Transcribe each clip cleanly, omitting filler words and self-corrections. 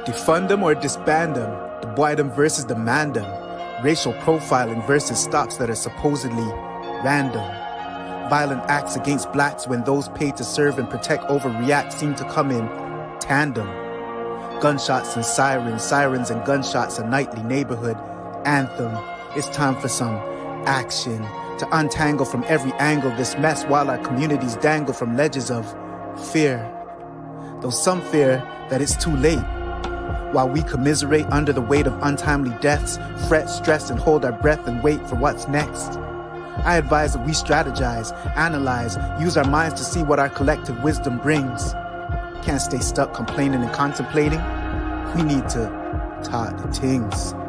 Defund them or disband them, deploy them versus demand them, racial profiling versus stops that are supposedly random. Violent acts against blacks when those paid to serve and protect overreact seem to come in tandem. Gunshots and sirens and gunshots, a nightly neighborhood anthem. It's time for some action to untangle from every angle this mess while our communities dangle from ledges of fear. Though some fear that it's too late. While we commiserate under the weight of untimely deaths, fret, stress, and hold our breath and wait for what's next. I advise that we strategize, analyze, use our minds to see what our collective wisdom brings. Can't stay stuck complaining and contemplating. We need to talk the Tingz.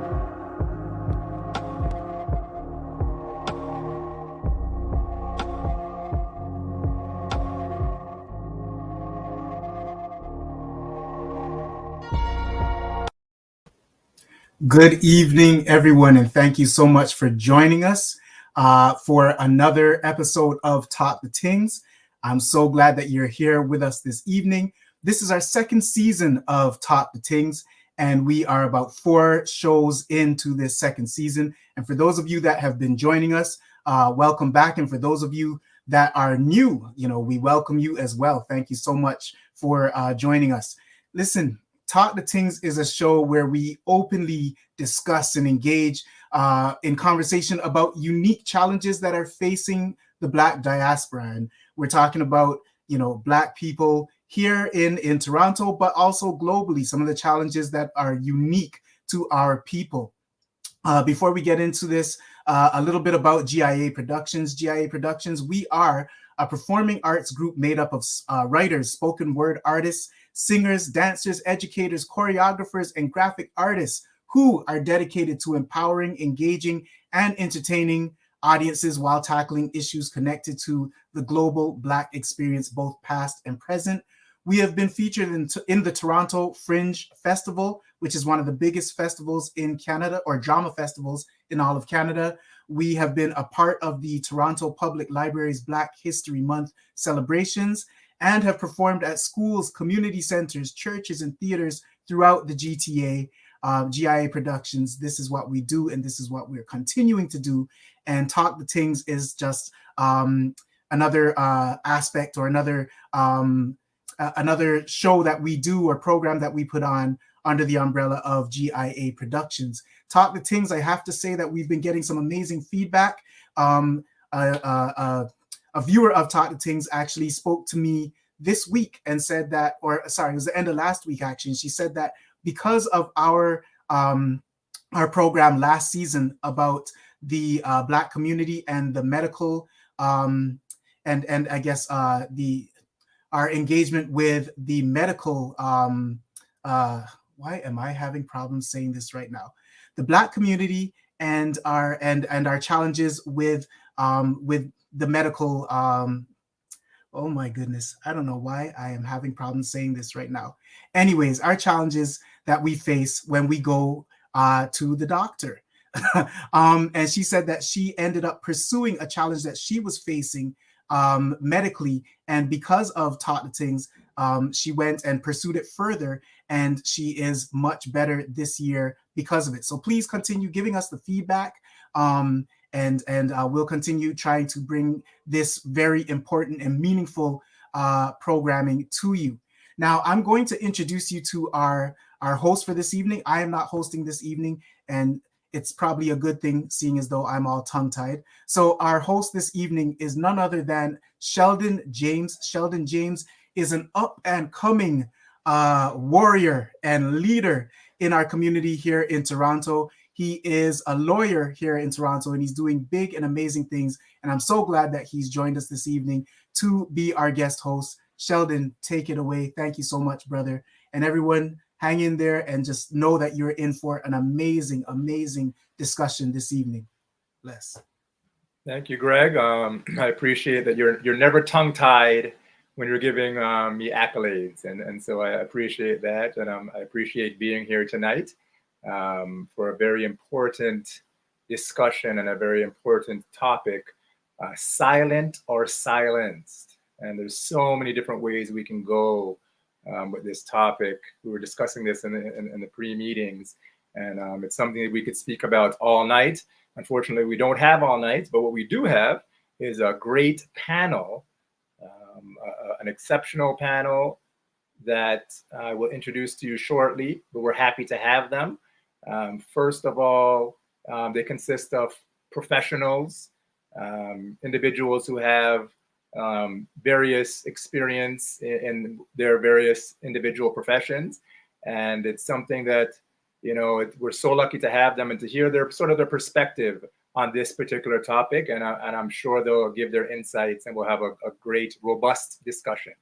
Good evening, everyone, and thank you so much for joining us for another episode of Talk the Tingz. I'm so glad that you're here with us this evening. This is our second season of Talk the Tingz, and we are about 4 shows into this second season. And for those of you that have been joining us, welcome back. And for those of you that are new, we welcome you as well. Thank you so much for joining us. Listen, Talk the Tingz is a show where we openly discuss and engage in conversation about unique challenges that are facing the Black diaspora. And we're talking about, Black people here in Toronto, but also globally, some of the challenges that are unique to our people. Before we get into this, a little bit about GIA Productions. GIA Productions, we are a performing arts group made up of writers, spoken word artists, singers, dancers, educators, choreographers, and graphic artists who are dedicated to empowering, engaging, and entertaining audiences while tackling issues connected to the global Black experience, both past and present. We have been featured in the Toronto Fringe Festival, which is one of the biggest festivals in Canada, or drama festivals in all of Canada. We have been a part of the Toronto Public Library's Black History Month celebrations, and have performed at schools, community centers, churches, and theaters throughout the GTA. GIA Productions, this is what we do, and this is what we're continuing to do. And Talk the Tingz is just another aspect, or another show that we do, or program that we put on under the umbrella of GIA Productions. Talk the Tingz, I have to say that we've been getting some amazing feedback. A viewer of Talk the Tingz actually spoke to me this week and said that, it was the end of last week actually. And she said that because of our program last season about the Black community and the medical and I guess our engagement with the medical, why am I having problems saying this right now? The Black community and our challenges with the medical, oh my goodness, I don't know why I am having problems saying this right now. Anyways, our challenges that we face when we go to the doctor. And she said that she ended up pursuing a challenge that she was facing medically. And because of Talk the Tingz, she went and pursued it further, and she is much better this year because of it. So please continue giving us the feedback. And we'll continue trying to bring this very important and meaningful programming to you. Now, I'm going to introduce you to our host for this evening. I am not hosting this evening, and it's probably a good thing, seeing as though I'm all tongue-tied. So our host this evening is none other than Sheldon James. Sheldon James is an up-and-coming warrior and leader in our community here in Toronto. He is a lawyer here in Toronto, and he's doing big and amazing things. And I'm so glad that he's joined us this evening to be our guest host. Sheldon, take it away. Thank you so much, brother. And everyone, hang in there and just know that you're in for an amazing, amazing discussion this evening. Bless. Thank you, Greg. I appreciate that you're never tongue-tied when you're giving me accolades. And so I appreciate that. And I appreciate being here tonight. For a very important discussion and a very important topic, silent or silenced. And there's so many different ways we can go with this topic. We were discussing this in the pre-meetings, and it's something that we could speak about all night. Unfortunately, we don't have all night, but what we do have is a great panel, an exceptional panel that I will introduce to you shortly, but we're happy to have them. First of all, they consist of professionals, individuals who have various experience in their various individual professions. And it's something that, we're so lucky to have them and to hear their perspective on this particular topic. And I'm sure they'll give their insights and we'll have a great, robust discussion.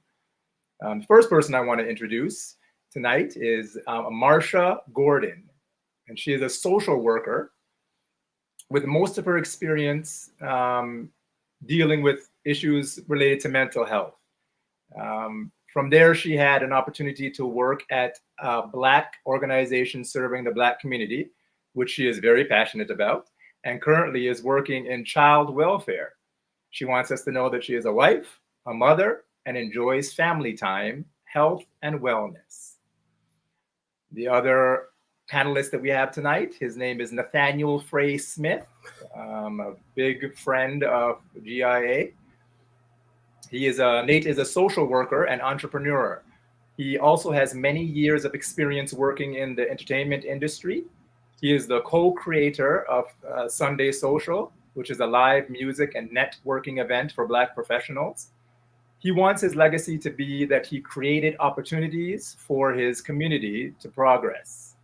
The first person I want to introduce tonight is Marsha Gordon, and she is a social worker with most of her experience dealing with issues related to mental health. From there, she had an opportunity to work at a Black organization serving the Black community, which she is very passionate about, and currently is working in child welfare. She wants us to know that she is a wife, a mother, and enjoys family time, health, and wellness. The other panelist that we have tonight, his name is Nathaniel Frey Smith, a big friend of GIA. He is Nate is a social worker and entrepreneur. He also has many years of experience working in the entertainment industry. He is the co-creator of Sunday Social, which is a live music and networking event for Black professionals. He wants his legacy to be that he created opportunities for his community to progress,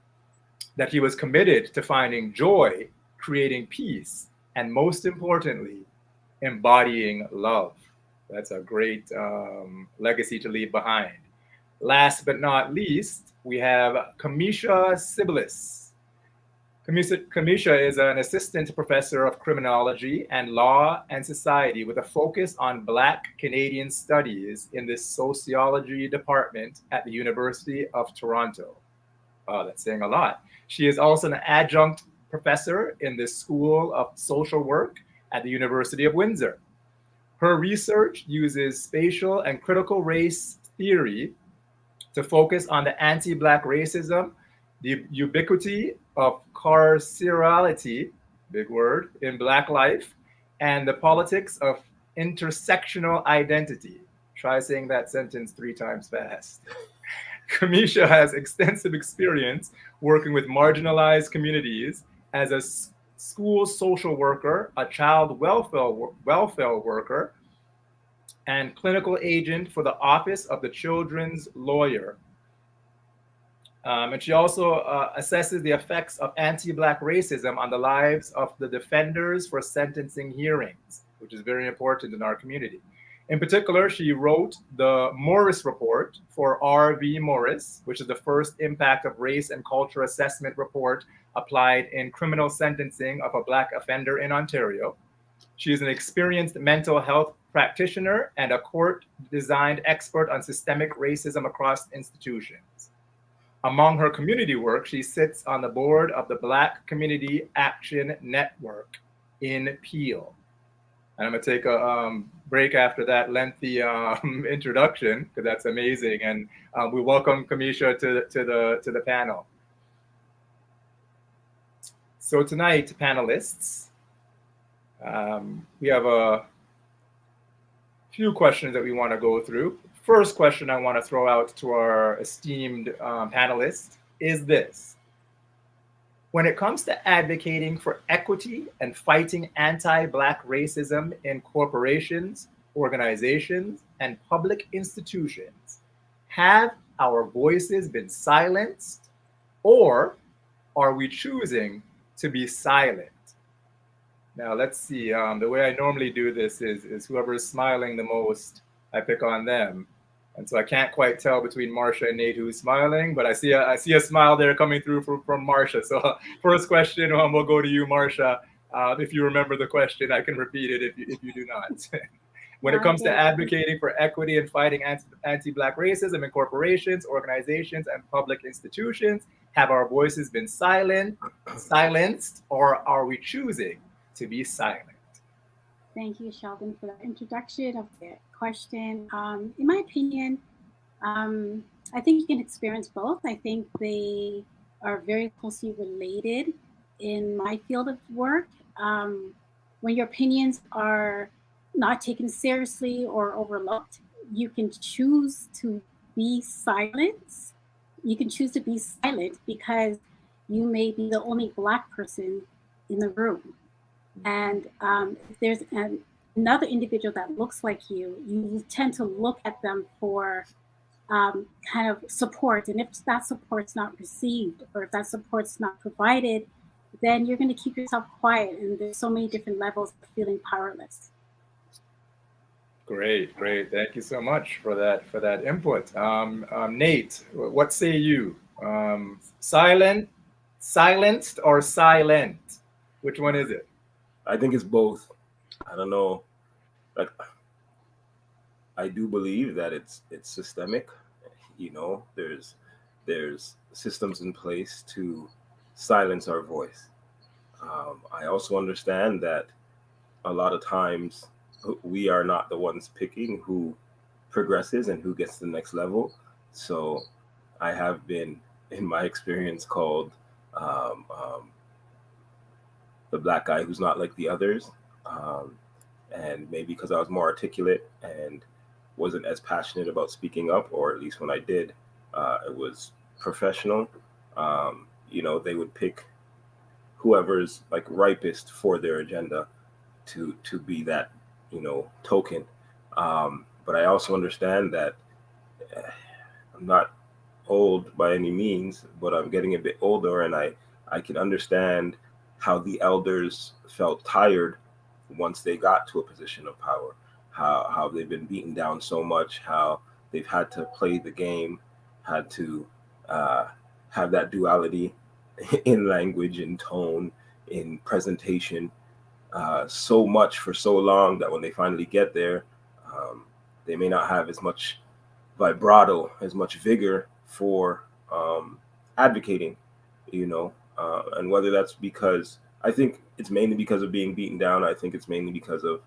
that he was committed to finding joy, creating peace, and most importantly, embodying love. That's a great legacy to leave behind. Last but not least, we have Kamisha Siblis. Kamisha is an assistant professor of criminology and law and society with a focus on Black Canadian studies in the sociology department at the University of Toronto. Oh, that's saying a lot. She is also an adjunct professor in the School of Social Work at the University of Windsor. Her research uses spatial and critical race theory to focus on the anti-Black racism, the ubiquity of carcerality, big word, in Black life, and the politics of intersectional identity. Try saying that sentence 3 times fast. Kamisha has extensive experience working with marginalized communities as a school social worker, a child welfare worker, and clinical agent for the Office of the Children's Lawyer. And she also assesses the effects of anti-Black racism on the lives of the defenders for sentencing hearings, which is very important in our community. In particular, she wrote the Morris Report for R.V. Morris, which is the first impact of race and culture assessment report applied in criminal sentencing of a Black offender in Ontario. She is an experienced mental health practitioner and a court-designed expert on systemic racism across institutions. Among her community work, she sits on the board of the Black Community Action Network in Peel. And I'm going to take a break after that lengthy introduction, because that's amazing. And we welcome Kamisha to the panel. So tonight, panelists, we have a few questions that we want to go through. First question I want to throw out to our esteemed panelists is this. When it comes to advocating for equity and fighting anti-Black racism in corporations, organizations, and public institutions, have our voices been silenced, or are we choosing to be silent? Now, let's see. The way I normally do this is whoever is smiling the most, I pick on them. And so I can't quite tell between Marsha and Nate who's smiling, but I see a smile there coming through from Marsha. So first question, we'll go to you, Marsha. If you remember the question, I can repeat it if you do not. When it comes to advocating for equity and fighting anti-Black racism in corporations, organizations, and public institutions, have our voices been silenced, or are we choosing to be silent? Thank you, Sheldon, for that introduction of the question. In my opinion, I think you can experience both. I think they are very closely related in my field of work. Um, when your opinions are not taken seriously or overlooked, you can choose to be silent. You can choose to be silent because you may be the only Black person in the room. And if there's another individual that looks like you tend to look at them for kind of support. And if that support's not received or if that support's not provided, then you're going to keep yourself quiet. And there's so many different levels of feeling powerless. Great, great. Thank you so much for that input. Nate, what say you? Silenced, or silent? Which one is it? I think it's both. I don't know. Like, I do believe that it's systemic. You know, there's systems in place to silence our voice. I also understand that a lot of times we are not the ones picking who progresses and who gets to the next level. So I have been, in my experience, called um, um, the black guy who's not like the others. Um, and maybe because I was more articulate and wasn't as passionate about speaking up, or at least when I did, it was professional. You know, they would pick whoever's like ripest for their agenda to be that, you know, token. But I also understand that uh, I'm not old by any means, but I'm getting a bit older, and I can understand how the elders felt tired once they got to a position of power, how they've been beaten down so much, how they've had to play the game, had to uh, have that duality in language, in tone, in presentation, so much for so long that when they finally get there, um, they may not have as much vibrato, as much vigor for advocating, you know, and whether that's because I think it's mainly because of being beaten down. I think it's mainly because of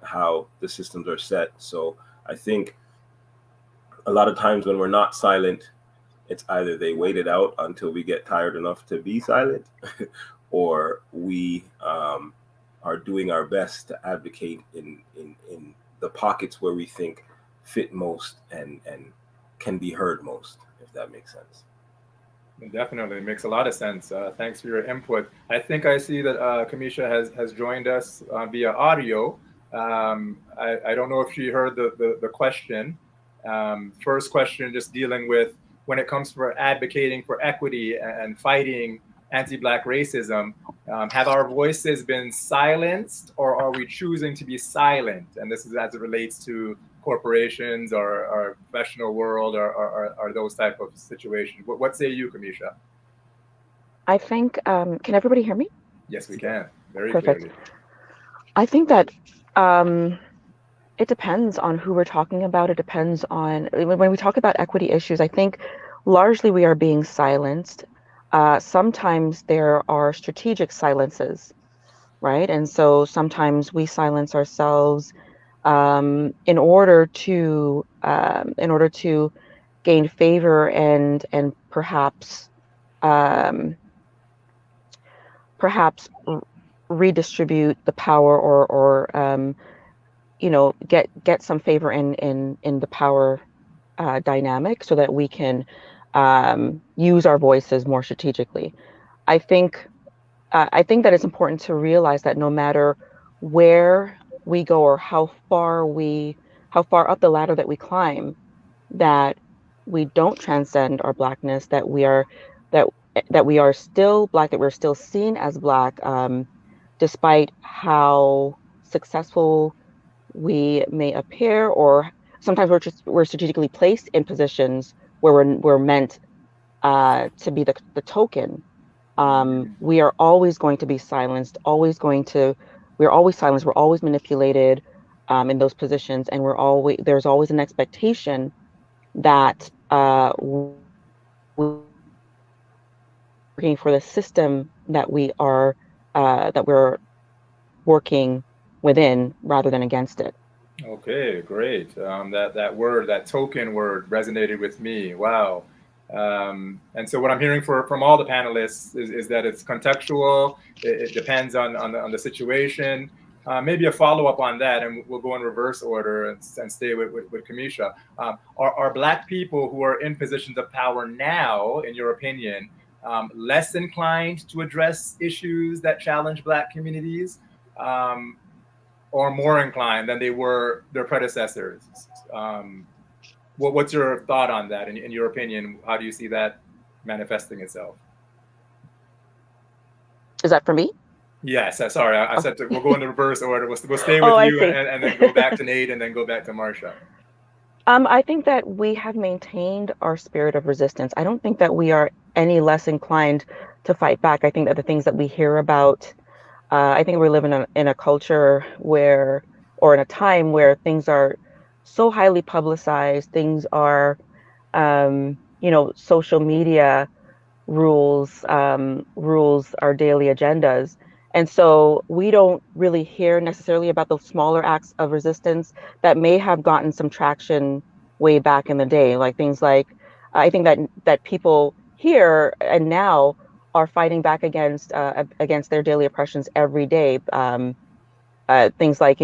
how the systems are set. So I think a lot of times when we're not silent, it's either they wait it out until we get tired enough to be silent, or we are doing our best to advocate in the pockets where we think fit most and can be heard most, if that makes sense. It definitely makes a lot of sense. Thanks for your input. I think I see that Kamisha has joined us via audio. I don't know if she heard the question. First question, just dealing with when it comes for advocating for equity and fighting anti-Black racism, have our voices been silenced, or are we choosing to be silent? And this is as it relates to corporations or professional world or those type of situations. What say you, Kamisha? I think, can everybody hear me? Yes, we can. Very Perfect. clearly. I think that it depends on who we're talking about. It depends on when we talk about equity issues, I think largely we are being silenced. Sometimes there are strategic silences, right? And so sometimes we silence ourselves in order to gain favor and um, perhaps redistribute the power or you know, get some favor in the power dynamic so that we can use our voices more strategically. I think I think that it's important to realize that no matter where we go or how far up the ladder that we climb, that we don't transcend our blackness, that that we are still black, that we're still seen as black, despite how successful we may appear, or sometimes we're strategically placed in positions where we're meant to be the token. We are always going to be silenced, we're always silenced, we're always manipulated in those positions, and there's always an expectation that we're working for the system that we're working within rather than against it. Okay, great. That word, that token word, resonated with me. Wow. And so what I'm hearing from all the panelists is that it's contextual. It depends on the situation. Maybe a follow up on that, and we'll go in reverse order and stay with Kamisha. Are Black people who are in positions of power now, in your opinion, less inclined to address issues that challenge Black communities? Or more inclined than they were their predecessors? What's your thought on that? In your opinion, how do you see that manifesting itself? Is that for me? Yes, sorry, I said we'll go in the reverse order. We'll stay Oh, with I you see. and then go back to Nate and then go back to Marsha. I think that we have maintained our spirit of resistance. I don't think that we are any less inclined to fight back. I think that the things that we hear about, I think we live in a culture where, or in a time where things are so highly publicized. Things are, social media rules our daily agendas. And so we don't really hear necessarily about the smaller acts of resistance that may have gotten some traction way back in the day, like things like I think that people here and now are fighting back against their daily oppressions every day. Things like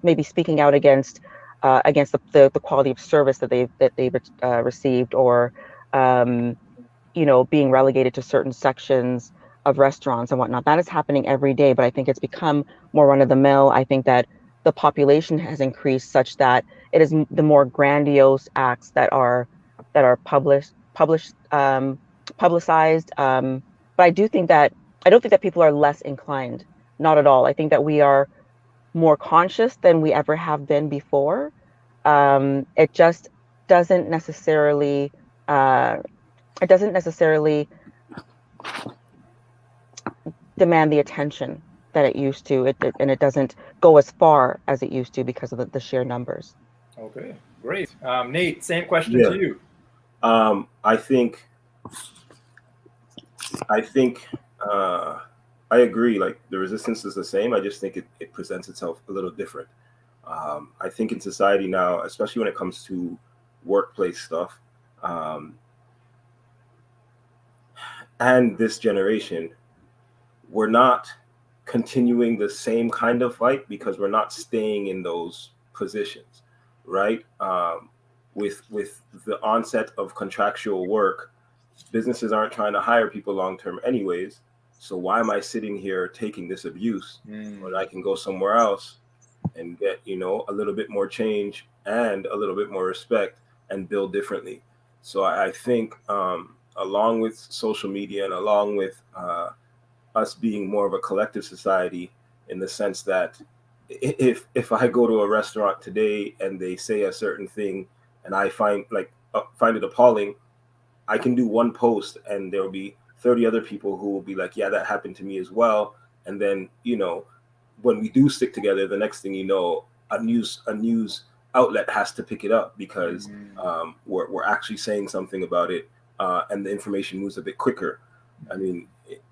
maybe speaking out against the quality of service that they've received, or being relegated to certain sections of restaurants and whatnot. That is happening every day, but I think it's become more run of the mill. I think that the population has increased such that it is the more grandiose acts that are publicized. But I don't think that people are less inclined. Not at all. I think that we are more conscious than we ever have been before. It just doesn't necessarily uh, it doesn't necessarily demand the attention that it used to, and it doesn't go as far as it used to because of the sheer numbers. Okay, great. Nate, same question Yeah. to you. I think I agree. Like the resistance is the same. I just think it presents itself a little different. I think in society now, especially when it comes to workplace stuff, and this generation, we're not continuing the same kind of fight because we're not staying in those positions, right? With the onset of contractual work, businesses aren't trying to hire people long term anyways. So why am I sitting here taking this abuse when I can go somewhere else and get a little bit more change and a little bit more respect and build differently? So I think along with social media and along with us being more of a collective society, in the sense that if I go to a restaurant today and they say a certain thing and I find it appalling, I can do one post and there will be 30 other people who will be like, yeah, that happened to me as well. And then, when we do stick together, the next thing you know, a news outlet has to pick it up because we're actually saying something about it, and the information moves a bit quicker. I mean,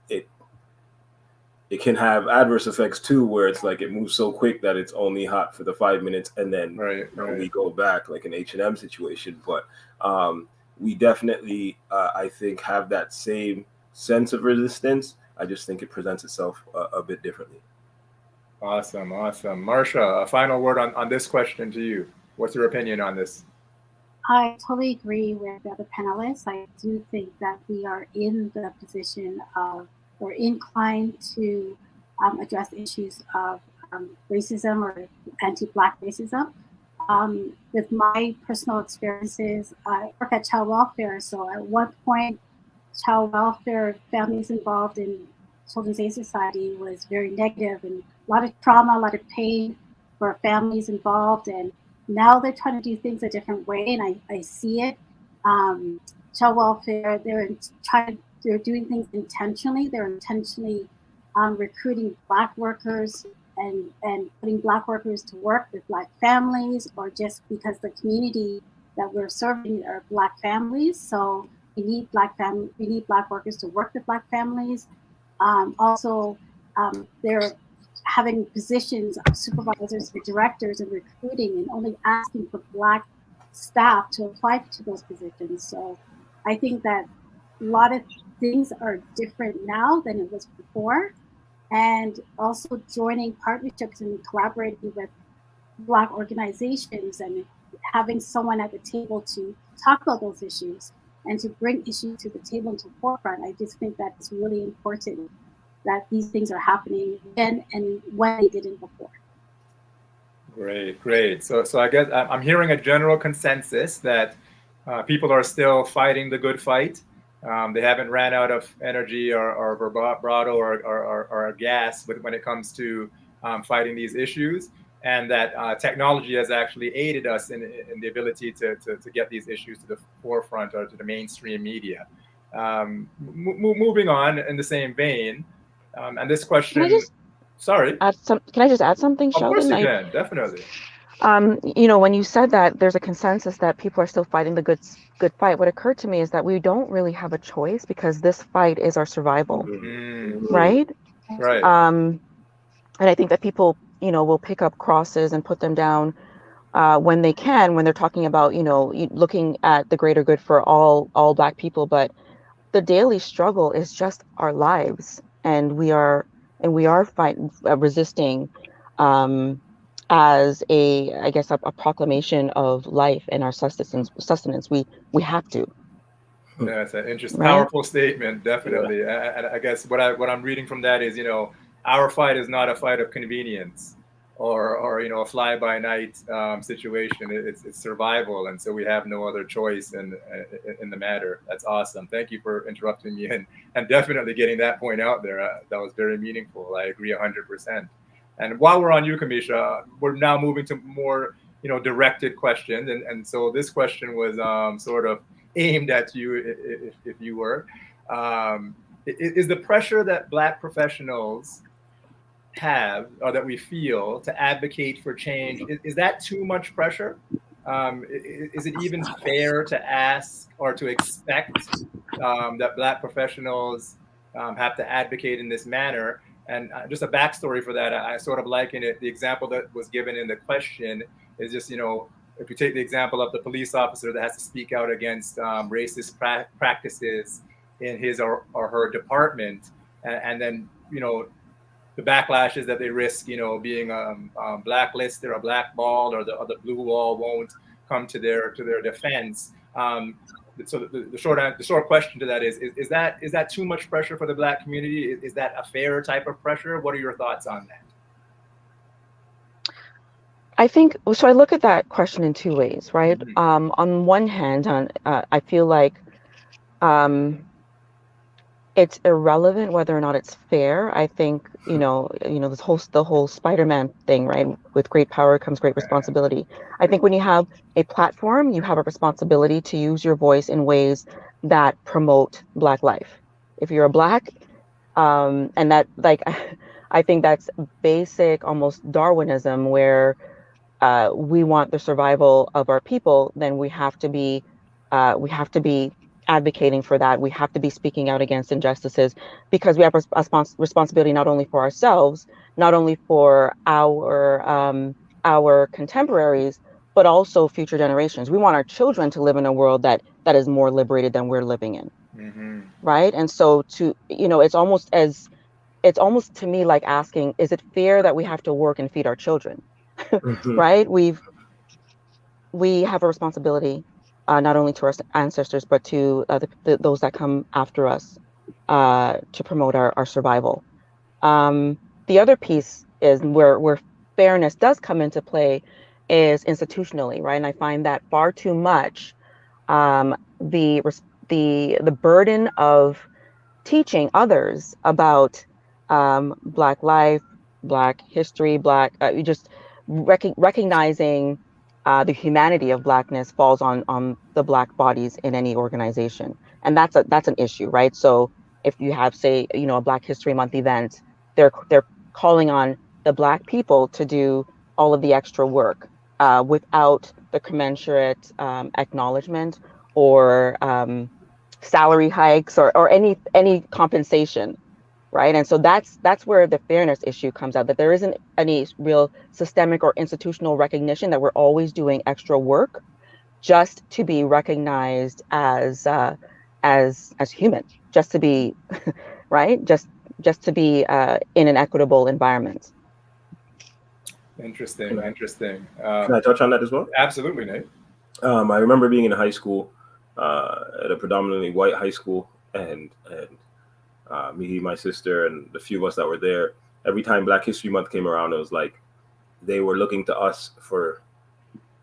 it can have adverse effects too, where it's like it moves so quick that it's only hot for the 5 minutes and then we go back, like an H&M situation. But we definitely, I think, have that same sense of resistance. I just think it presents itself a bit differently. Awesome. Marsha, a final word on this question to you. What's your opinion on this? I totally agree with the other panelists. I do think that we are in the position of, or inclined to address issues of racism or anti-Black racism. With my personal experiences, I work at child welfare. So at one point, child welfare, families involved in Children's Aid Society was very negative, and a lot of trauma, a lot of pain for families involved. And now they're trying to do things a different way, and I see it. Child welfare, they're doing things intentionally. They're intentionally recruiting Black workers and putting Black workers to work with Black families, or just because the community that we're serving are Black families. So we need Black workers to work with Black families. Also, they're having positions of supervisors and directors and recruiting and only asking for Black staff to apply to those positions. So I think that a lot of things are different now than it was before. And also joining partnerships and collaborating with Black organizations and having someone at the table to talk about those issues and to bring issues to the table and to the forefront. I just think that it's really important that these things are happening then and when they didn't before. Great, great. So I guess I'm hearing a general consensus that people are still fighting the good fight. They haven't ran out of energy or bravado or gas when it comes to fighting these issues, and that technology has actually aided us in the ability to get these issues to the forefront or to the mainstream media. Moving on in the same vein, and this question. Sorry. Can I just add something, Sheldon? Of course you can, definitely. You know, when you said that there's a consensus that people are still fighting the good fight, what occurred to me is that we don't really have a choice because this fight is our survival, right? Right. And I think that people, you know, will pick up crosses and put them down when they can, when they're talking about, you know, looking at the greater good for all Black people. But the daily struggle is just our lives, and we are fighting, resisting, as I guess a proclamation of life and our sustenance. We have to. Yeah, it's an interesting, powerful statement, definitely. Yeah. And I guess what I'm reading from that is, you know, our fight is not a fight of convenience or you know, a fly-by-night situation. It's survival, and so we have no other choice in the matter. That's awesome. Thank you for interrupting me and definitely getting that point out there. That was very meaningful. I agree 100%. And while we're on you, Kamisha, we're now moving to more, you know, directed questions, and so this question was sort of aimed at you, if you were. Is the pressure that Black professionals have or that we feel to advocate for change, is that too much pressure? Is it even fair to ask or to expect that Black professionals have to advocate in this manner? And just a backstory for that, I sort of liken it, the example that was given in the question is just, you know, if you take the example of the police officer that has to speak out against racist practices in his or her department, and then, you know, the backlash is that they risk, you know, being blacklisted or blackballed, or the blue wall won't come to their defense. So the short question to that is that too much pressure for the Black community? Is that a fair type of pressure? What are your thoughts on that? I think so. I look at that question in two ways, right? Mm-hmm. On one hand, I feel like it's irrelevant whether or not it's fair. I think, you know, the whole Spider-Man thing, right? With great power comes great responsibility. I think when you have a platform, you have a responsibility to use your voice in ways that promote Black life. If you're a Black, and that, like, I think that's basic, almost Darwinism, where we want the survival of our people, then we have to be advocating for that. We have to be speaking out against injustices, because we have a responsibility not only for ourselves, not only for our contemporaries, but also future generations. We want our children to live in a world that is more liberated than we're living in. Mm-hmm. Right? And so it's almost to me like asking, is it fair that we have to work and feed our children? Mm-hmm. Right? We have a responsibility, not only to our ancestors, but to those that come after us, to promote our survival. The other piece is where fairness does come into play is institutionally, right? And I find that far too much, the burden of teaching others about Black life, Black history, just recognizing the humanity of Blackness falls on the Black bodies in any organization, and that's an issue, right? So if you have, say, a Black History Month event, they're calling on the Black people to do all of the extra work without the commensurate acknowledgement or salary hikes or any compensation, right? And so that's where the fairness issue comes out, that there isn't any real systemic or institutional recognition that we're always doing extra work just to be recognized as human, just to be right, just to be in an equitable environment. Interesting. Interesting. Can I touch on that as well? Absolutely, Nate. I remember being in high school, at a predominantly white high school, and me, my sister, and the few of us that were there. Every time Black History Month came around, it was like they were looking to us for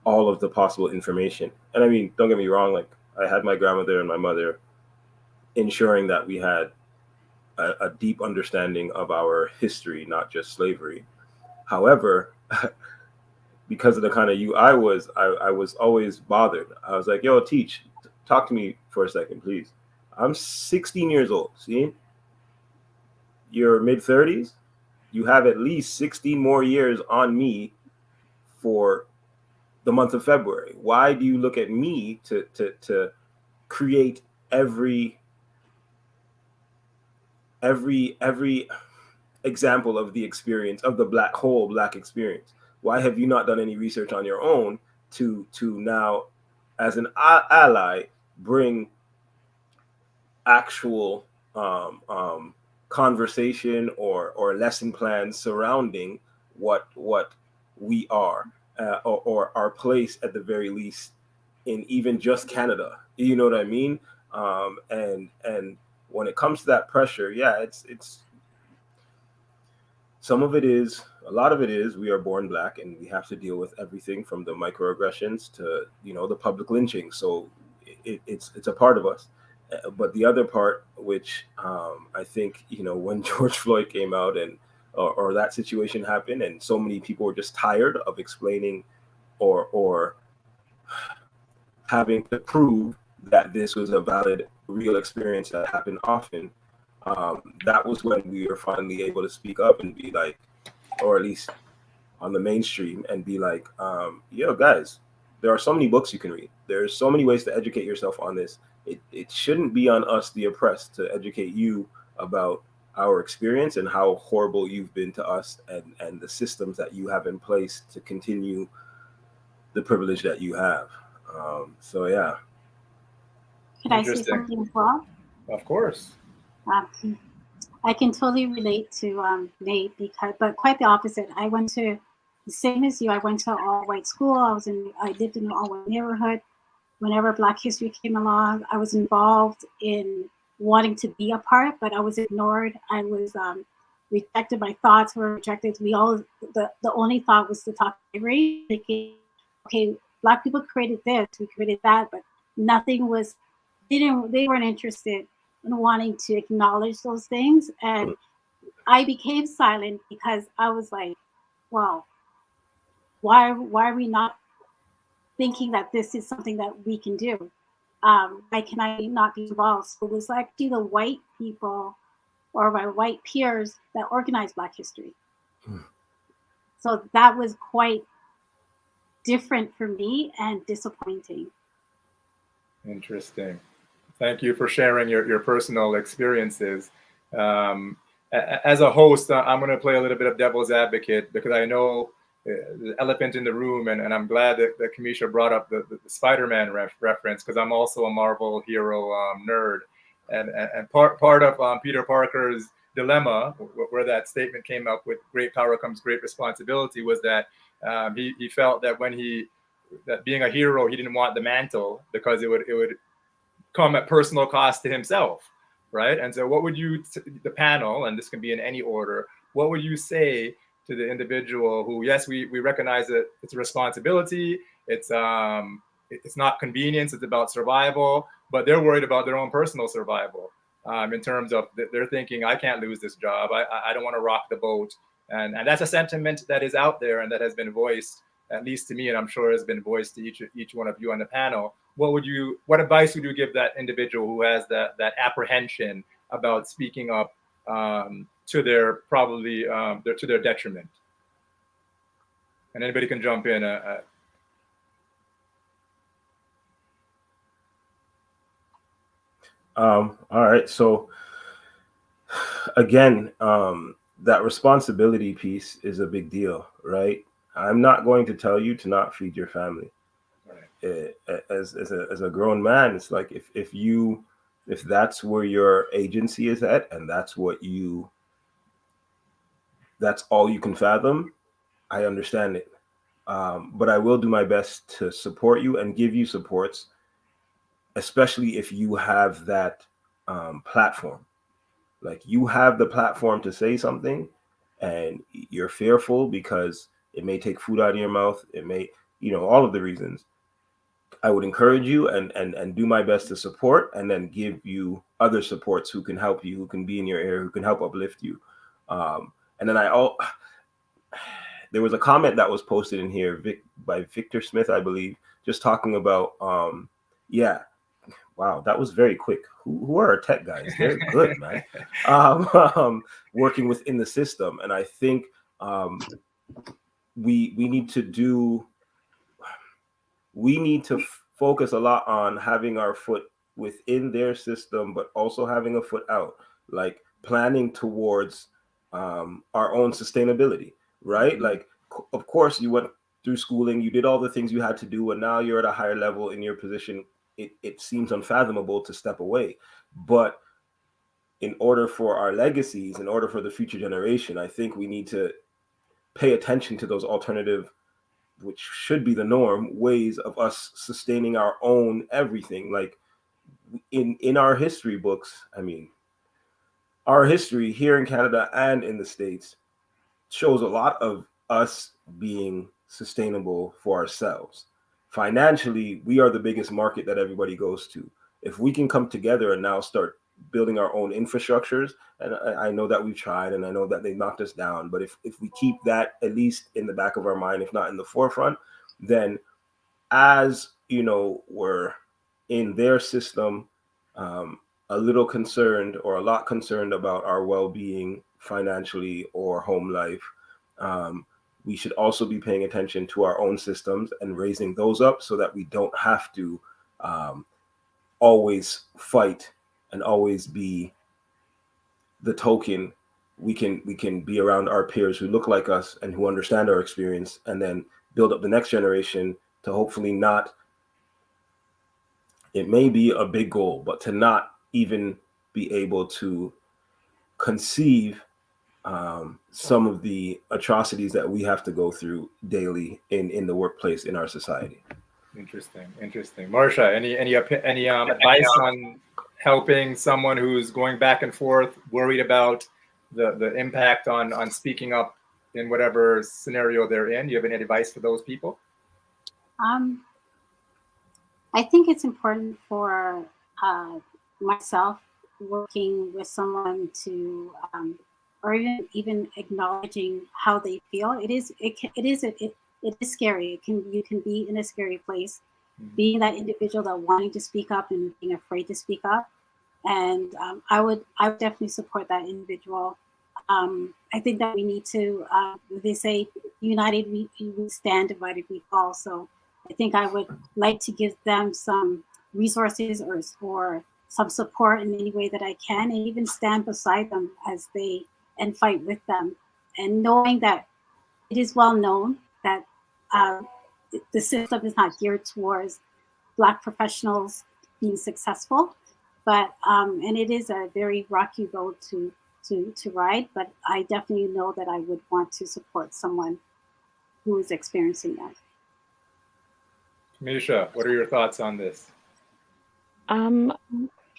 all of the possible information. And I mean, don't get me wrong, like I had my grandmother and my mother ensuring that we had a deep understanding of our history, not just slavery. However, because of the kind of you I was always bothered. I was like, yo, teach, talk to me for a second, please. I'm 16 years old. See, you're mid-30s. You have at least 16 more years on me for the month of February. Why do you look at me to create every example of the experience of the whole Black experience? Why have you not done any research on your own to now, as an ally, bring actual conversation or lesson plans surrounding what we are, or our place at the very least in even just Canada? You know what I mean? And when it comes to that pressure, yeah, it's some of it is, a lot of it is, we are born Black and we have to deal with everything from the microaggressions to, the public lynching. So it's a part of us. But the other part, which I think, when George Floyd came out and or that situation happened, and so many people were just tired of explaining or having to prove that this was a valid, real experience that happened often. That was when we were finally able to speak up and be like, or at least on the mainstream, and be like, yo, guys, there are so many books you can read. There's so many ways to educate yourself on this. It shouldn't be on us, the oppressed, to educate you about our experience and how horrible you've been to us, and the systems that you have in place to continue the privilege that you have. So yeah. Could I say something as well? Of course. I can totally relate to Nate, but quite the opposite. I went to the same as you. I went to an all-white school. I lived in an all-white neighborhood. Whenever Black History came along, I was involved in wanting to be a part, but I was ignored. I was rejected. My thoughts were rejected. The only thought was to talk slavery, thinking, okay, Black people created this, we created that, but nothing was. They weren't interested in wanting to acknowledge those things, and I became silent because I was like, well, why are we not thinking that this is something that we can do? Why can I not be involved? So it was actually the white people or my white peers that organized Black History. So that was quite different for me and disappointing. Interesting. Thank you for sharing your personal experiences. As a host, I'm going to play a little bit of devil's advocate, because I know the elephant in the room, and I'm glad that Kamisha brought up the Spider-Man reference, because I'm also a Marvel hero nerd, and part of Peter Parker's dilemma, where that statement came up with "great power comes great responsibility," was that he felt that that being a hero, he didn't want the mantle because it would come at personal cost to himself, right? And so what would you, the panel, and this can be in any order, what would you say to the individual who, yes, we recognize that it's a responsibility, it's not convenience, it's about survival, but they're worried about their own personal survival, in terms of they're thinking, I can't lose this job, I don't want to rock the boat. And that's a sentiment that is out there and that has been voiced, at least to me, and I'm sure has been voiced to each one of you on the panel. What advice would you give that individual who has that apprehension about speaking up to their to their detriment? And anybody can jump in. All right. So again, that responsibility piece is a big deal, right? I'm not going to tell you to not feed your family. Right. As a grown man, it's like if that's where your agency is at, and that's all you can fathom, I understand it. But I will do my best to support you and give you supports, especially if you have that platform. Like, you have the platform to say something, and you're fearful because it may take food out of your mouth. It may, all of the reasons. I would encourage you and do my best to support, and then give you other supports who can help you, who can be in your ear, who can help uplift you. And then there was a comment that was posted in here by Victor Smith, I believe, just talking about, wow, that was very quick. Who are our tech guys? They're good, man. Working within the system. And I think we need to focus a lot on having our foot within their system, but also having a foot out, like planning towards our own sustainability, right? Mm-hmm. Like, of course, you went through schooling, you did all the things you had to do, and now you're at a higher level in your position. It seems unfathomable to step away. But in order for our legacies, in order for the future generation, I think we need to pay attention to those alternative, which should be the norm, ways of us sustaining our own everything. Like, in our history books, I mean, our history here in Canada and in the States shows a lot of us being sustainable for ourselves. Financially, we are the biggest market that everybody goes to. If we can come together and now start building our own infrastructures, and I know that we've tried, and I know that they knocked us down, but if we keep that at least in the back of our mind, if not in the forefront, then as we're in their system, a little concerned or a lot concerned about our well-being financially or home life, we should also be paying attention to our own systems and raising those up so that we don't have to always fight and always be the token. We can be around our peers who look like us and who understand our experience, and then build up the next generation to hopefully not, it may be a big goal, but to not even be able to conceive some of the atrocities that we have to go through daily in the workplace, in our society. Interesting. Marsha, any advice on helping someone who's going back and forth, worried about the impact on speaking up in whatever scenario they're in? Do you have any advice for those people? I think it's important for myself working with someone to, or even acknowledging how they feel. It is scary. You can be in a scary place, being that individual that wanting to speak up and being afraid to speak up. And I would definitely support that individual. I think that we need to, they say, united we stand, divided we fall. So I think I would like to give them some resources or some support in any way that I can, and even stand beside them and fight with them. And knowing that it is well known that the system is not geared towards Black professionals being successful, but and it is a very rocky road to ride. But I definitely know that I would want to support someone who is experiencing that. Misha, what are your thoughts on this?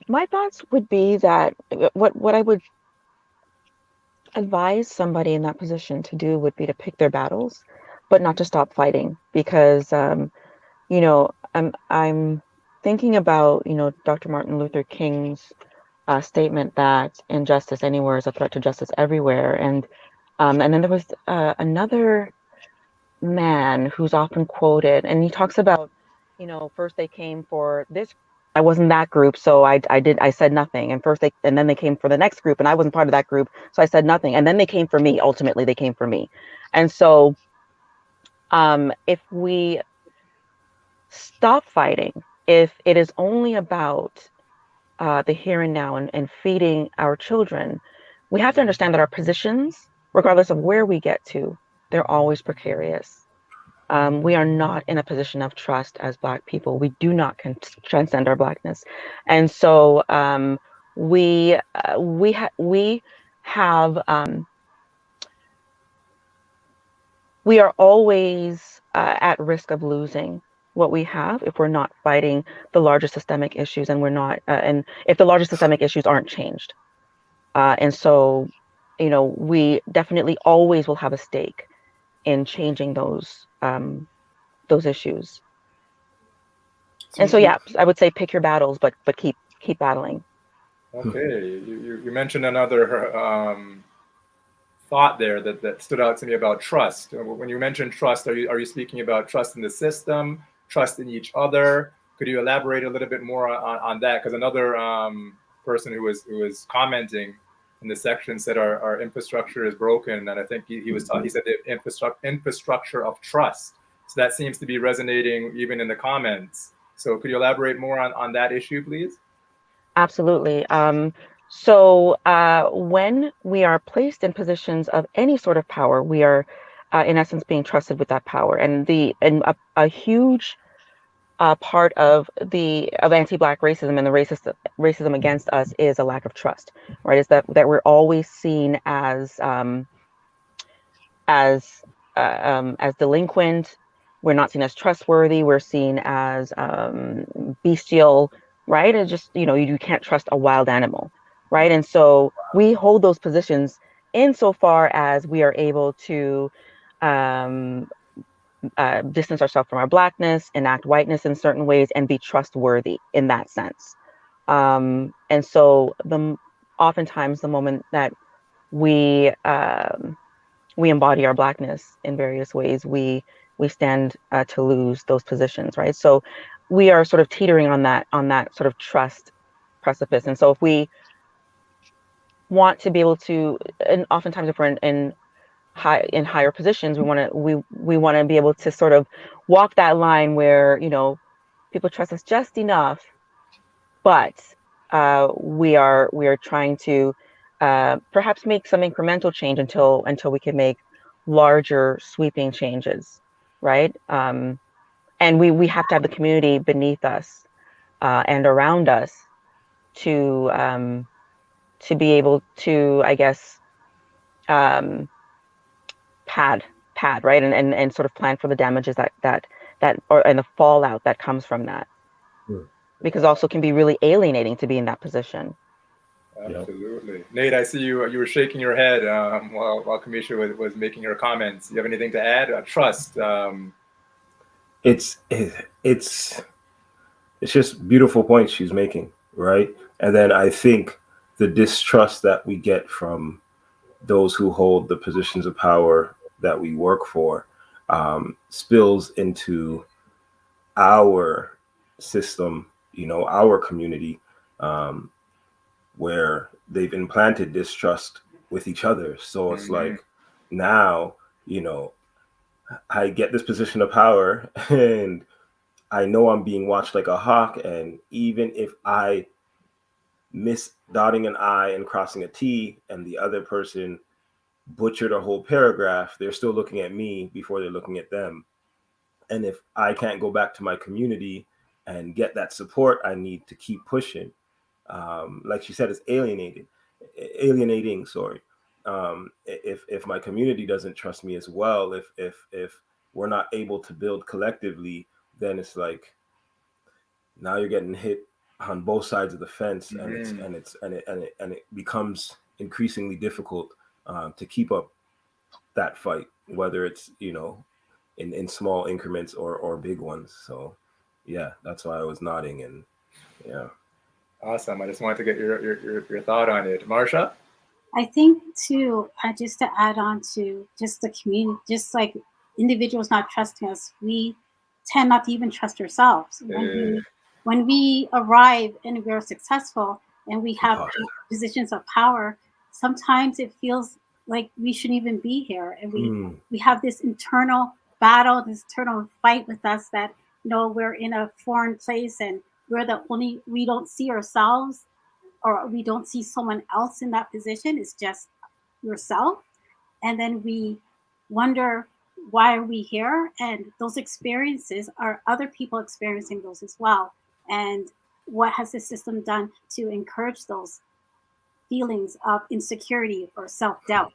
My thoughts would be that what I would advise somebody in that position to do would be to pick their battles, but not to stop fighting, because I'm thinking about Dr. Martin Luther King's statement that injustice anywhere is a threat to justice everywhere, and then there was another man who's often quoted, and he talks about first they came for this. I wasn't that group, so I said nothing. And then they came for the next group, and I wasn't part of that group, so I said nothing. And then they came for me. Ultimately, they came for me. And so, if we stop fighting, if it is only about the here and now and feeding our children, we have to understand that our positions, regardless of where we get to, they're always precarious. We are not in a position of trust as Black people. We do not transcend our Blackness, and so we have we are always at risk of losing what we have if we're not fighting the larger systemic issues, and we're not and if the larger systemic issues aren't changed. And so, you know, we definitely always will have a stake in changing those issues. And so, yeah, I would say pick your battles, but keep battling. Okay, you mentioned another thought there that stood out to me about trust. When you mention trust, are you speaking about trust in the system, trust in each other? Could you elaborate a little bit more on that? Because another person who was commenting in the section said our infrastructure is broken, and I think he said the infrastructure of trust. So that seems to be resonating even in the comments. So could you elaborate more on that issue, please? Absolutely. So when we are placed in positions of any sort of power, we are, in essence, being trusted with that power. And a huge part of anti-Black racism and the racism against us is a lack of trust, right? Is that we're always seen as delinquent. We're not seen as trustworthy. We're seen as bestial, right? And just, you know, you can't trust a wild animal, right? And so we hold those positions insofar as we are able to distance ourselves from our Blackness, enact whiteness in certain ways, and be trustworthy in that sense. And so oftentimes the moment that we embody our Blackness in various ways, we stand to lose those positions, right? So we are sort of teetering on that sort of trust precipice. And so if we want to be able to, and oftentimes if we're in higher positions, we want to be able to sort of walk that line where, you know, people trust us just enough, but we are trying to perhaps make some incremental change until we can make larger sweeping changes, right? And we have to have the community beneath us and around us to be able to, I guess, pad, right, and sort of plan for the damages that and the fallout that comes from that, because also can be really alienating to be in that position. Absolutely. Nate, I see you were shaking your head while Kamisha was making her comments. You have anything to add? Trust. It's just beautiful points she's making, right? And then I think the distrust that we get from those who hold the positions of power that we work for spills into our system, you know, our community, where they've implanted distrust with each other. So it's like, now, you know, I get this position of power and I know I'm being watched like a hawk. And even if I miss dotting an I and crossing a T and the other person butchered a whole paragraph, they're still looking at me before they're looking at them. And if I can't go back to my community and get that support I need to keep pushing, like she said, it's alienating. Sorry. If my community doesn't trust me as well, if we're not able to build collectively, then it's like, now you're getting hit on both sides of the fence, and it becomes increasingly difficult to keep up that fight, whether it's, you know, in small increments or big ones. So yeah, that's why I was nodding. And yeah. Awesome. I just wanted to get your thought on it. Marsha? I think too, just to add on to just the community, just like individuals not trusting us, we tend not to even trust ourselves. When we arrive and we're successful and we have positions of power, sometimes it feels like we shouldn't even be here. And we have this internal battle, this internal fight with us that, you know, we're in a foreign place and we don't see ourselves or we don't see someone else in that position. It's just yourself. And then we wonder, why are we here? And those experiences are other people experiencing those as well. And what has the system done to encourage those feelings of insecurity or self-doubt?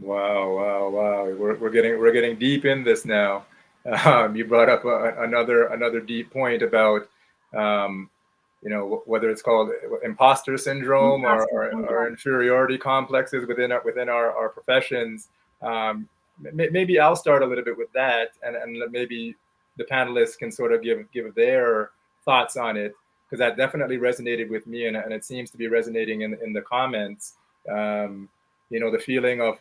Wow. We're getting deep in this now. You brought up another deep point about whether it's called imposter syndrome or inferiority complexes within our professions. Maybe I'll start a little bit with that, and maybe the panelists can sort of give their thoughts on it, because that definitely resonated with me, and it seems to be resonating in the comments. The feeling of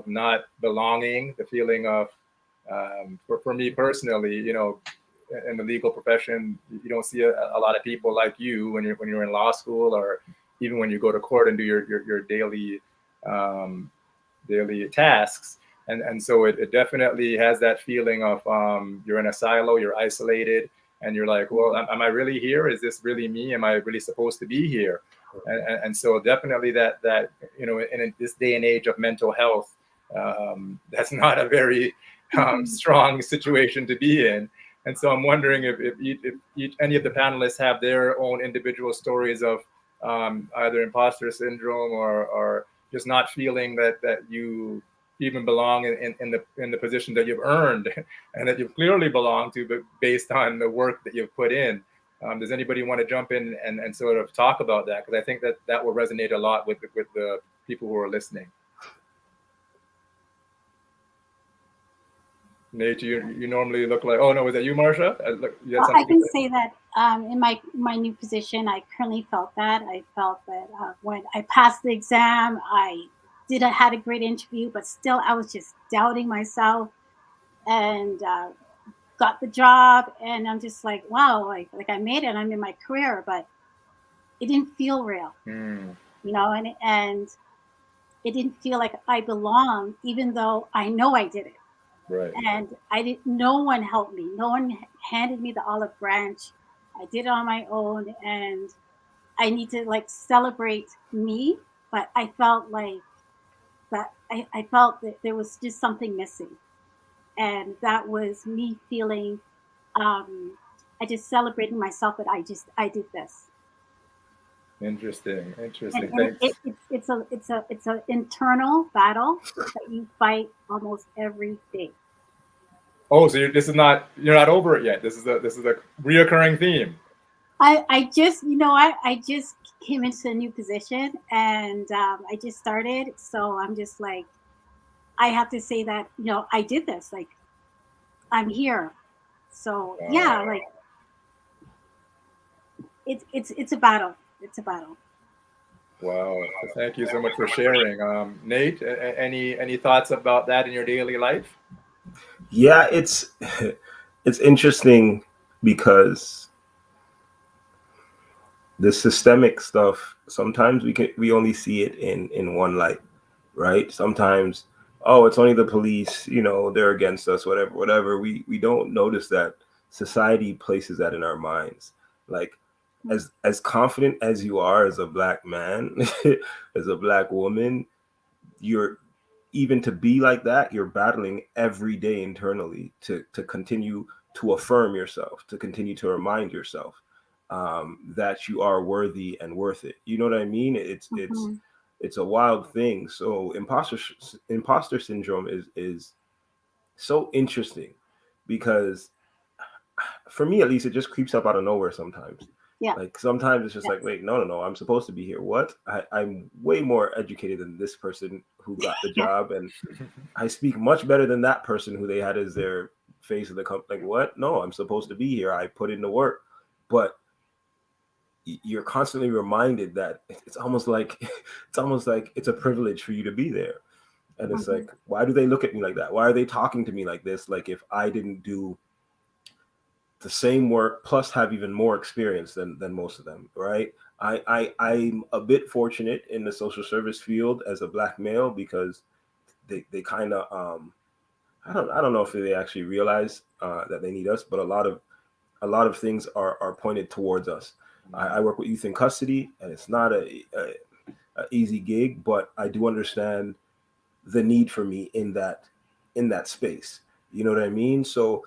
not belonging, the feeling of for me personally, in the legal profession, you don't see a lot of people like you when you're in law school, or even when you go to court and do your daily tasks. And so it definitely has that feeling of you're in a silo, you're isolated, and you're like, well, am I really here? Is this really me? Am I really supposed to be here? And so definitely that in this day and age of mental health, that's not a very strong situation to be in. And so I'm wondering if any of the panelists have their own individual stories of either imposter syndrome or just not feeling that you even belong in the position that you've earned and that you clearly belong to, but based on the work that you've put in. Does anybody want to jump in and sort of talk about that? Because I think that will resonate a lot with the people who are listening. Nate, you normally look like, oh no, was that you, Marsha? I can say that in my new position, I currently felt that. I felt that when I passed the exam, I had a great interview, but still I was just doubting myself, and got the job, and I'm just like, wow, like I made it. I'm in my career, but it didn't feel real, and it didn't feel like I belonged, even though I know I did it. Right. And no one helped me. No one handed me the olive branch. I did it on my own, and I need to celebrate me, but I felt like that I felt that there was just something missing. And that was me feeling I just celebrated myself that I did this. Interesting. And Thanks. it's an internal battle that you fight almost every day. Oh, so you're not over it yet. This is a reoccurring theme. I just came into a new position, and I just started, so I'm just like, I have to say that I did this, like I'm here. So yeah, like it's a battle. It's a battle. Wow. Thank you so much for sharing. Nate, any thoughts about that in your daily life? Yeah, it's interesting because the systemic stuff, sometimes we only see it in one light, right? Sometimes, oh, it's only the police, they're against us, whatever. We don't notice that society places that in our minds. Like, as confident as you are as a Black man, as a Black woman, even to be like that, you're battling every day internally to continue to affirm yourself, to continue to remind yourself that you are worthy and worth it. You know what I mean? It's a wild thing. So imposter syndrome is so interesting, because for me, at least, it just creeps up out of nowhere sometimes. Yeah. Like sometimes it's just like, wait, no, I'm supposed to be here. What? I'm way more educated than this person who got the job, and I speak much better than that person who they had as their face of the company. Like, what? No, I'm supposed to be here. I put in the work. But you're constantly reminded that it's almost like it's a privilege for you to be there. And it's like, why do they look at me like that? Why are they talking to me like this? Like, if I didn't do the same work plus have even more experience than most of them, right? I'm a bit fortunate in the social service field as a Black male, because they kind of I don't know if they actually realize that they need us, but a lot of things are pointed towards us. I work with youth in custody, and it's not a easy gig, but I do understand the need for me in that space. You know what I mean? So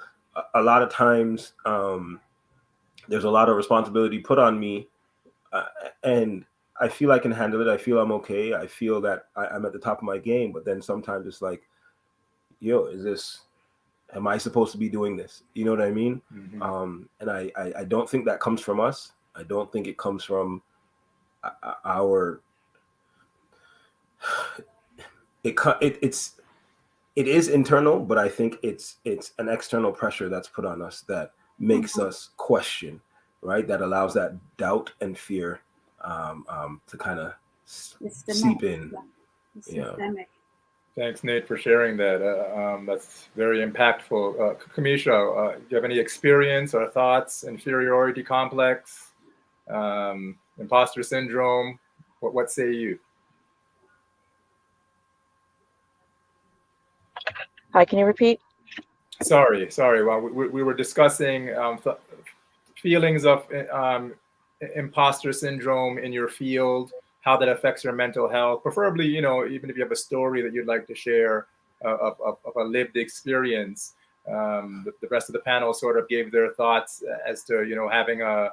a lot of times there's a lot of responsibility put on me, and I feel I can handle it. I feel I'm okay. I feel that I'm at the top of my game, but then sometimes it's like, yo, am I supposed to be doing this? You know what I mean? Mm-hmm. And I don't think that comes from us. I don't think it comes from our, it is internal, but I think it's an external pressure that's put on us that makes us question, right? That allows that doubt and fear to kind of seep in. Yeah. Thanks, Nate, for sharing that. That's very impactful. Kamisha, do you have any experience or thoughts? Inferiority complex, imposter syndrome? What say you? Hi, can you repeat? Sorry. Well, we were discussing feelings of imposter syndrome in your field, how that affects your mental health. Preferably, even if you have a story that you'd like to share of a lived experience. The rest of the panel sort of gave their thoughts as to having a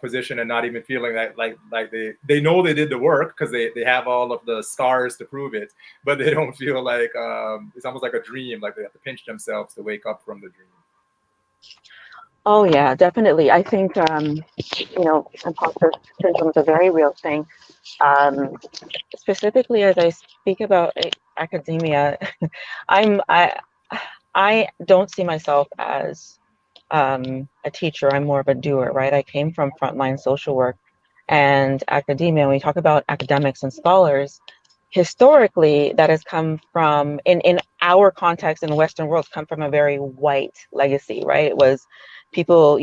position and not even feeling like they know they did the work because they have all of the scars to prove it, but they don't feel like it's almost like a dream, like they have to pinch themselves to wake up from the dream. Oh yeah, definitely. I think imposter syndrome is a very real thing. Specifically, as I speak about academia, I don't see myself as a teacher. I'm more of a doer, right? I came from frontline social work and academia. When we talk about academics and scholars, historically, that has come from, in our context in the Western world, come from a very white legacy, right? It was people,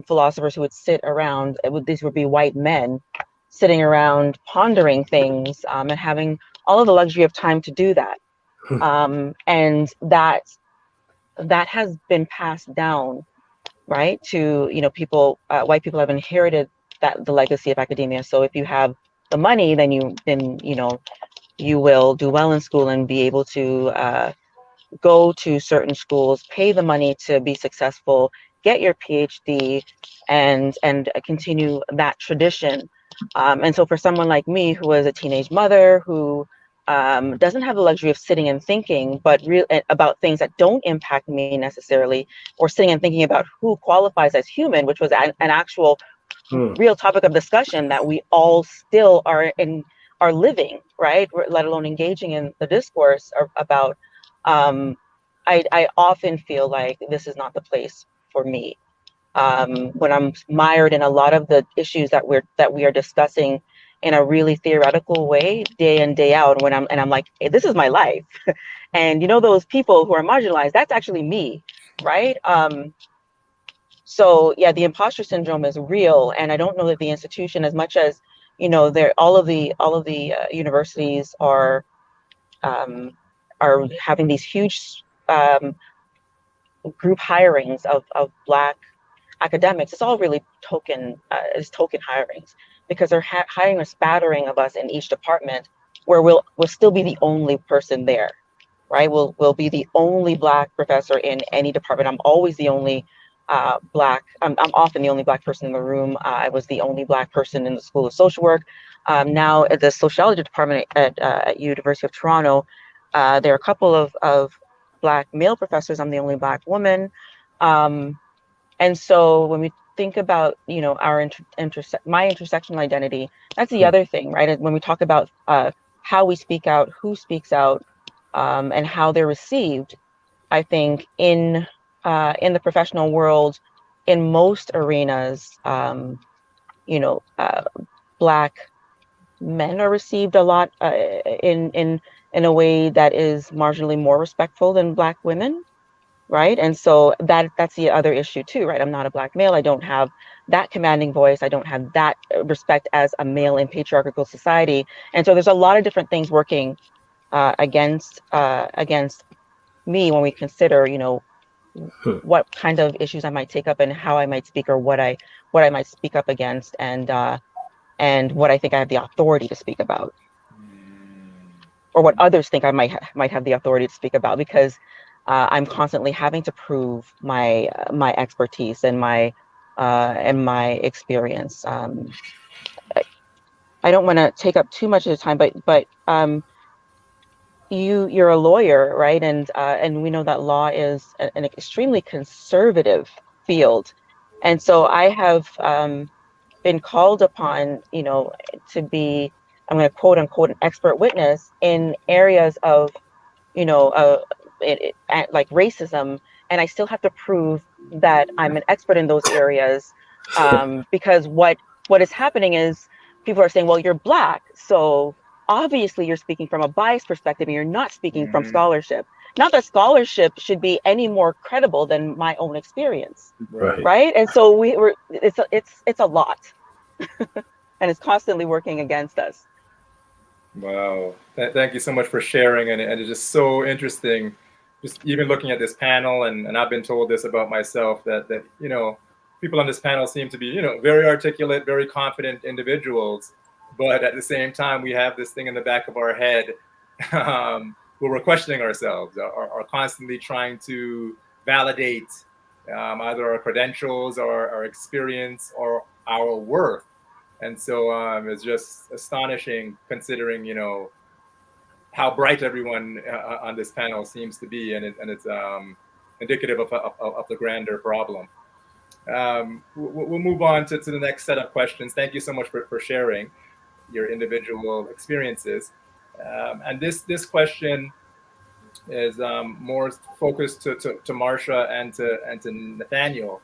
philosophers who would sit around, these would be white men sitting around pondering things and having all of the luxury of time to do that. And that has been passed down, right, to people. White people have inherited the legacy of academia. So if you have the money, then you will do well in school and be able to go to certain schools, pay the money to be successful, get your PhD, and continue that tradition. And so for someone like me, who was a teenage mother, who doesn't have the luxury of sitting and thinking, but about things that don't impact me necessarily, or sitting and thinking about who qualifies as human, which was an actual real topic of discussion that we all still are living, right? Let alone engaging in the discourse about. I often feel like this is not the place for me. When I'm mired in a lot of the issues that we are discussing in a really theoretical way, day in, day out, and I'm like, hey, this is my life. And those people who are marginalized, that's actually me, right? So yeah, the imposter syndrome is real, and I don't know that the institution, as much as all of the universities are having these huge group hirings of Black academics. It's all really token hirings, because they're hiring a spattering of us in each department, where we'll still be the only person there, right? We'll be the only Black professor in any department. I'm always the only Black. I'm often the only Black person in the room. I was the only Black person in the School of Social Work. Now at the sociology department at University of Toronto, there are a couple of Black male professors. I'm the only Black woman. And so when we think about, our my intersectional identity, that's the other thing, right? When we talk about how we speak out, who speaks out, and how they're received, I think in the professional world, in most arenas, Black men are received a lot in a way that is marginally more respectful than Black women. Right. And so that's the other issue too, right? I'm not a Black male. I don't have that commanding voice. I don't have that respect as a male in patriarchal society. And so there's a lot of different things working against me when we consider, what kind of issues I might take up and how I might speak, or what what I might speak up against, and what I think I have the authority to speak about, or what others think I might have the authority to speak about, because I'm constantly having to prove my expertise and my experience. I don't want to take up too much of the time, but you're a lawyer, right? And we know that law is an extremely conservative field, and so I have been called upon, to be, I'm going to quote unquote, an expert witness in areas of, like racism, and I still have to prove that I'm an expert in those areas, because what is happening is people are saying, well, you're Black, so obviously you're speaking from a biased perspective and you're not speaking from scholarship. Not that scholarship should be any more credible than my own experience, right? And so it's a lot, and it's constantly working against us. Wow. Thank you so much for sharing. And it's just so interesting, just even looking at this panel. And I've been told this about myself, that people on this panel seem to be, very articulate, very confident individuals. But at the same time, we have this thing in the back of our head where we're questioning ourselves, are constantly trying to validate either our credentials or our experience or our worth. And so it's just astonishing, considering, how bright everyone on this panel seems to be, and it's indicative of the grander problem. We'll move on to the next set of questions. Thank you so much for sharing your individual experiences. And this question is more focused to Marsha and to Nathaniel.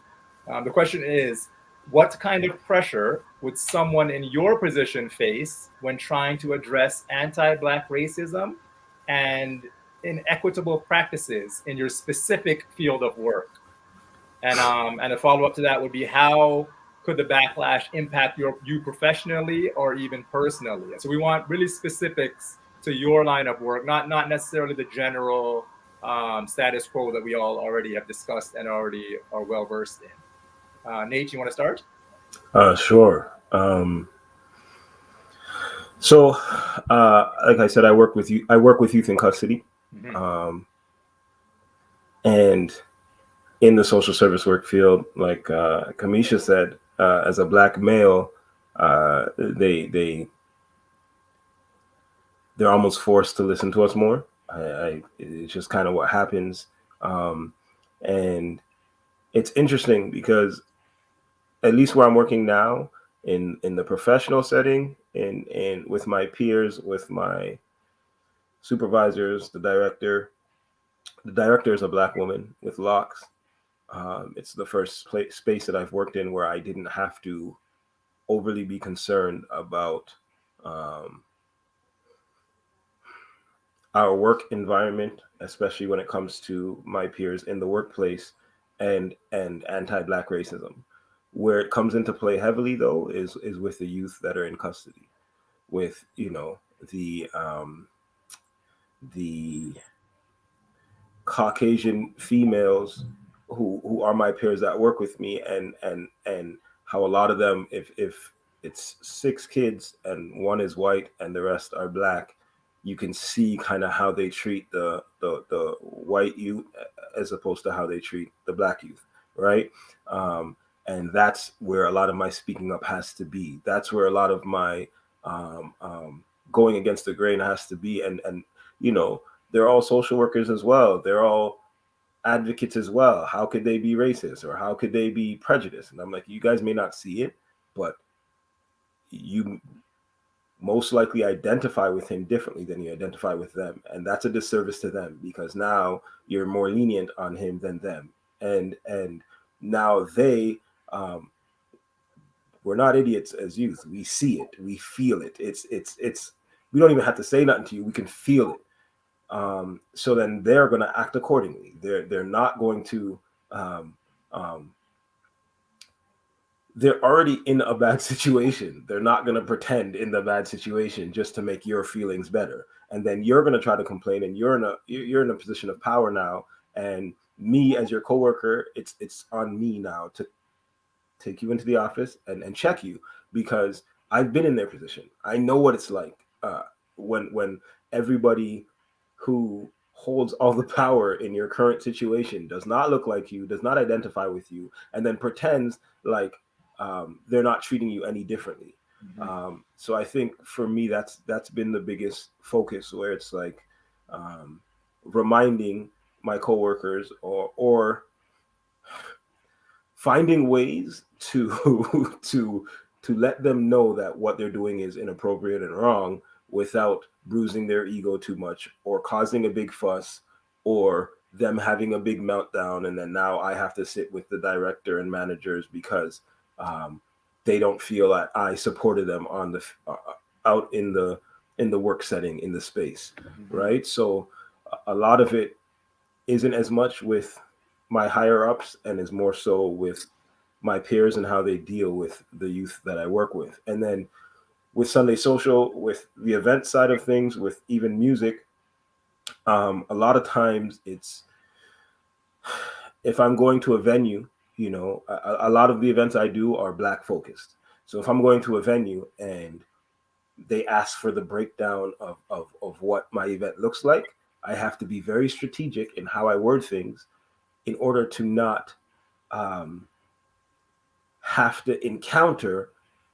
The question is, what kind of pressure would someone in your position face when trying to address anti-Black racism and inequitable practices in your specific field of work? And a follow-up to that would be, how could the backlash impact you professionally or even personally? So we want really specifics to your line of work, not necessarily the general status quo that we all already have discussed and already are well versed in. Nate, you want to start? Sure. So, like I said, I work with youth in custody, and in the social service work field, like Kamisha said, as a Black male, they're almost forced to listen to us more. It's just kind of what happens, and it's interesting because, at least where I'm working now, in the professional setting, and with my peers, with my supervisors, the director is a Black woman with locks. It's the first space that I've worked in where I didn't have to overly be concerned about our work environment, especially when it comes to my peers in the workplace, and anti-Black racism. Where it comes into play heavily, though, is with the youth that are in custody, with the Caucasian females who are my peers that work with me, and how a lot of them, if it's 6 kids and 1 is white and the rest are Black, you can see kind of how they treat the white youth as opposed to how they treat the Black youth, right? And that's where a lot of my speaking up has to be. That's where a lot of my going against the grain has to be. And they're all social workers as well. They're all advocates as well. How could they be racist, or how could they be prejudiced? And I'm like, you guys may not see it, but you most likely identify with him differently than you identify with them. And that's a disservice to them, because now you're more lenient on him than them. And now they, we're not idiots as youth. We see it, we feel it. It's we don't even have to say nothing to you. We can feel it. So then they're going to act accordingly. They're not going to, they're already in a bad situation. They're not going to pretend in the bad situation just to make your feelings better. And then you're going to try to complain, and you're in a position of power now. And me as your coworker, it's on me now to take you into the office and check you, because I've been in their position. I know what it's like when everybody who holds all the power in your current situation does not look like you, does not identify with you, and then pretends like they're not treating you any differently. So I think for me, that's been the biggest focus, where it's like reminding my coworkers or finding ways to to let them know that what they're doing is inappropriate and wrong, without bruising their ego too much or causing a big fuss or them having a big meltdown, and then now I have to sit with the director and managers because they don't feel that I supported them on the out in the work setting, in the space, right? So a lot of it isn't as much with my higher ups and is more so with my peers and how they deal with the youth that I work with. And then with Sunday Social, with the event side of things, with even music, a lot of times it's, if I'm going to a venue, you know, a lot of the events I do are Black focused. So if I'm going to a venue and they ask for the breakdown of what my event looks like, I have to be very strategic in how I word things in order to not have to encounter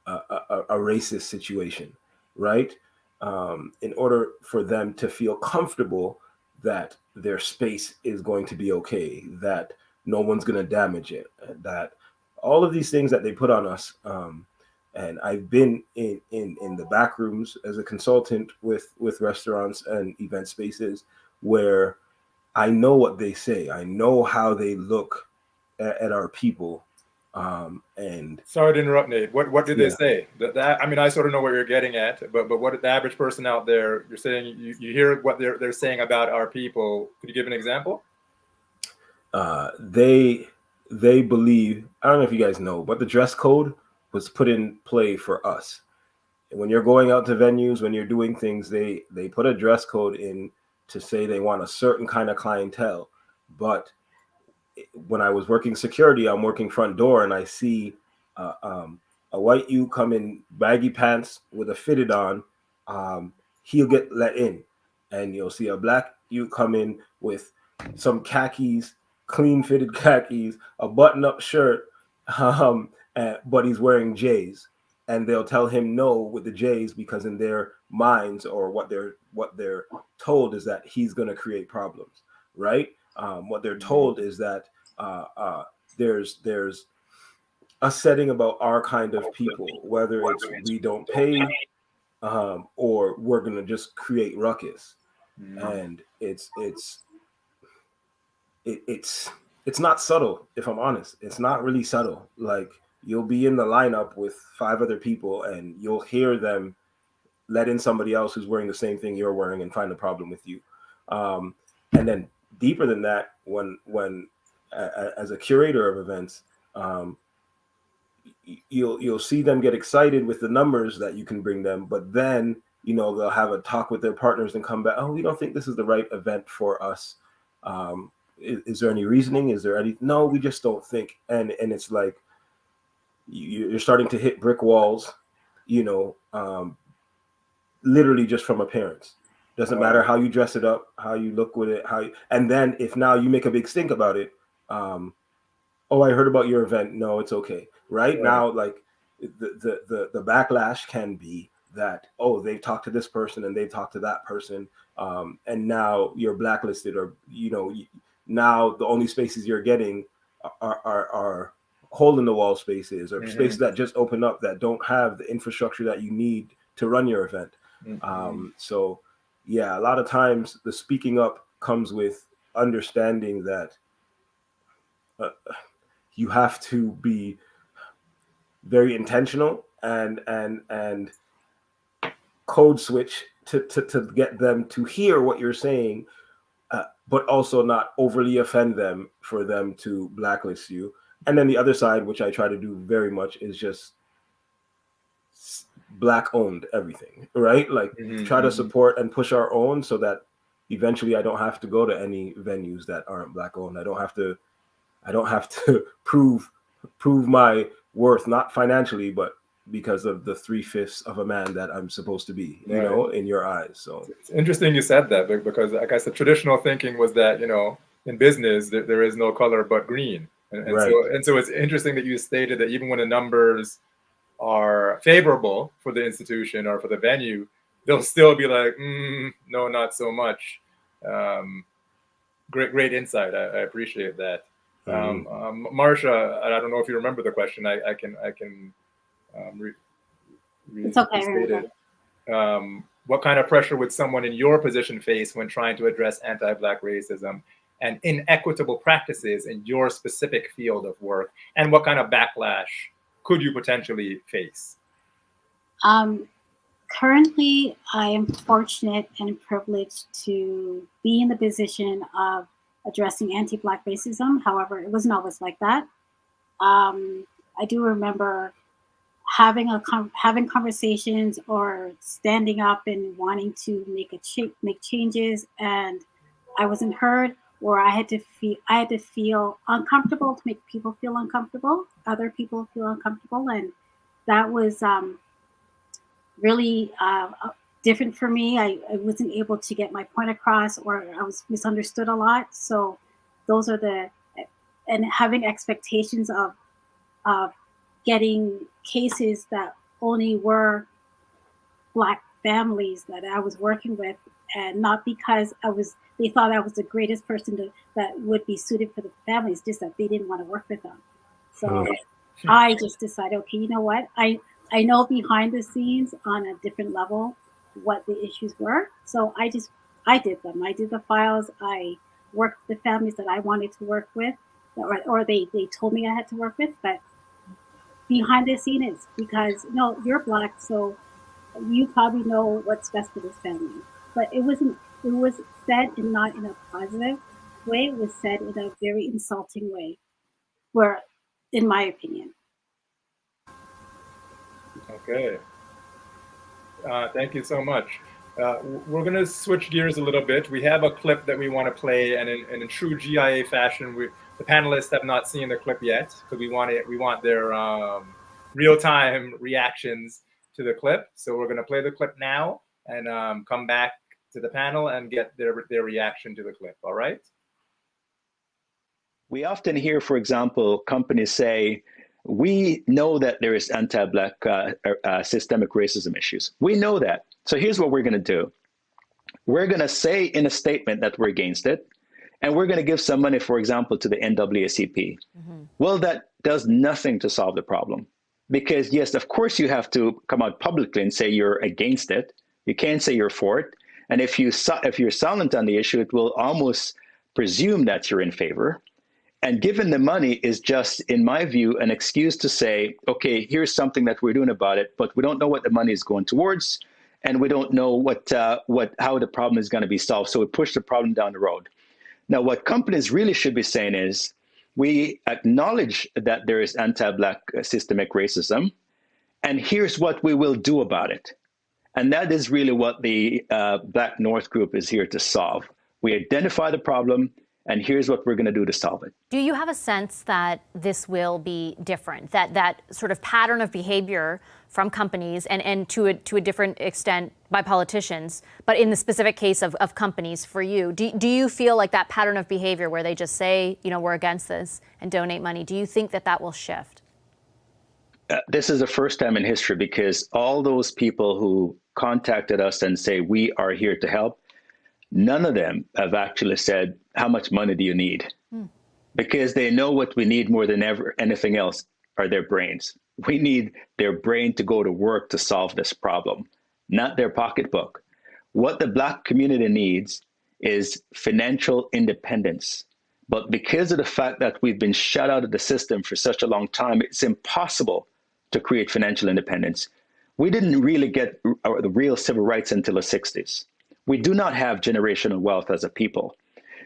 a racist situation, right? In order for them to feel comfortable that their space is going to be okay, that no one's going to damage it, that all of these things that they put on us. And I've been in the back rooms as a consultant with restaurants and event spaces where I know what they say. I know how they look at our people. And sorry to interrupt, Nate. What did they say? That I mean, I sort of know what you're getting at, but what the average person out there, you're saying you hear what they're saying about our people. Could you give an example? They believe, I don't know if you guys know, but the dress code was put in play for us. When you're going out to venues, when you're doing things, they put a dress code in to say they want a certain kind of clientele. But when I was working security, I'm working front door, and I see a white youth come in baggy pants with a fitted on, he'll get let in. And you'll see a Black youth come in with some khakis, clean fitted khakis, a button-up shirt, but he's wearing J's. And they'll tell him no with the J's because in their minds, or what they're told, is that he's going to create problems, right? What they're told is that there's a setting about our kind of people, whether it's we don't pay or we're going to just create ruckus. And it's not subtle, if I'm honest. It's not really subtle. Like, you'll be in the lineup with 5 other people and you'll hear them let in somebody else who's wearing the same thing you're wearing and find a problem with you. And then deeper than that, when as a curator of events, you'll see them get excited with the numbers that you can bring them, but then, you know, they'll have a talk with their partners and come back, oh, we don't think this is the right event for us. Is there any reasoning? Is there any? No, we just don't think. And it's like you're starting to hit brick walls, you know, literally just from appearance. Doesn't matter how you dress it up, how you look with it, and then if now you make a big stink about it, oh, I heard about your event. No, it's okay. Right now, like the backlash can be that, oh, they've talked to this person and they've talked to that person, and now you're blacklisted, or, you know, now the only spaces you're getting are hole in the wall spaces, or spaces that just open up that don't have the infrastructure that you need to run your event. So yeah, a lot of times the speaking up comes with understanding that you have to be very intentional and code switch to get them to hear what you're saying, but also not overly offend them for them to blacklist you. And then the other side, which I try to do very much, is just Black owned everything, right? Like try to support and push our own so that eventually I don't have to go to any venues that aren't Black owned. I don't have to prove my worth, not financially, but because of the 3/5 of a man that I'm supposed to be, you know, in your eyes. So it's interesting you said that, because I guess the traditional thinking was that, you know, in business there is no color but green, and so it's interesting that you stated that even when the numbers are favorable for the institution or for the venue, they'll still be like, no, not so much. Great insight. I appreciate that. Marsha, I don't know if you remember the question. I can it's okay. restate it. What kind of pressure would someone in your position face when trying to address anti-Black racism and inequitable practices in your specific field of work? And what kind of backlash could you potentially face? Currently, I am fortunate and privileged to be in the position of addressing anti-Black racism. However, it wasn't always like that. I do remember having conversations or standing up and wanting to make changes, and I wasn't heard, or I had to feel uncomfortable to make people feel uncomfortable, other people feel uncomfortable, and that was really different for me. I wasn't able to get my point across, or I was misunderstood a lot. So those are and having expectations of getting cases that only were Black families that I was working with, and not because they thought I was the greatest person that would be suited for the families, just that they didn't want to work with them. So I just decided, okay, you know what? I know behind the scenes on a different level what the issues were. So I did them. I did the files. I worked with the families that I wanted to work with, or they told me I had to work with. But behind the scenes, because no, you're Black, so you probably know what's best for this family. But it wasn't. It was said and not in a positive way. It was said in a very insulting way, in my opinion. Okay. Thank you so much. We're going to switch gears a little bit. We have a clip that we want to play, and in true GIA fashion, the panelists have not seen the clip yet, because we want their real-time reactions to the clip. So we're going to play the clip now and come back to the panel and get their reaction to the clip. All right? We often hear, for example, companies say, we know that there is anti-Black systemic racism issues. We know that. So here's what we're going to do. We're going to say in a statement that we're against it, and we're going to give some money, for example, to the NAACP. Well, that does nothing to solve the problem. Because yes, of course, you have to come out publicly and say you're against it. You can't say you're for it. And if you're silent on the issue, it will almost presume that you're in favor. And giving the money is just, in my view, an excuse to say, okay, here's something that we're doing about it, but we don't know what the money is going towards, and we don't know how the problem is going to be solved. So we push the problem down the road. Now, what companies really should be saying is, we acknowledge that there is anti-Black systemic racism, and here's what we will do about it. And that is really what the Black North Group is here to solve. We identify the problem, and here's what we're going to do to solve it. Do you have a sense that this will be different, that sort of pattern of behavior from companies and to a different extent by politicians, but in the specific case of companies for you, do you feel like that pattern of behavior where they just say, you know, we're against this and donate money, do you think that will shift? This is the first time in history, because all those people who contacted us and say, we are here to help, none of them have actually said, how much money do you need? Because they know what we need more than ever, anything else, are their brains. We need their brain to go to work to solve this problem, not their pocketbook. What the Black community needs is financial independence. But because of the fact that we've been shut out of the system for such a long time, it's impossible to create financial independence. We didn't really get the real civil rights until the 60s. We do not have generational wealth as a people.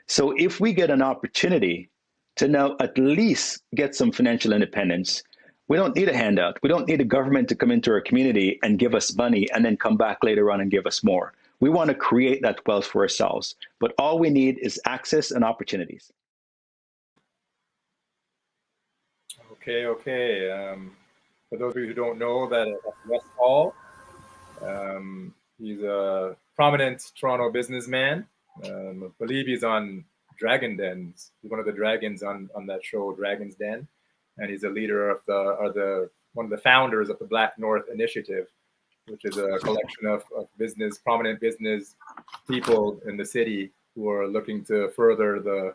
So if we get an opportunity to now at least get some financial independence, we don't need a handout. We don't need a government to come into our community and give us money and then come back later on and give us more. We want to create that wealth for ourselves. But all we need is access and opportunities. Okay. For those of you who don't know, that West Hall, he's a prominent Toronto businessman. I believe he's on Dragon Dens. He's one of the dragons on that show, Dragon's Den, and he's a leader of one of the founders of the Black North Initiative, which is a collection of prominent business people in the city who are looking to further the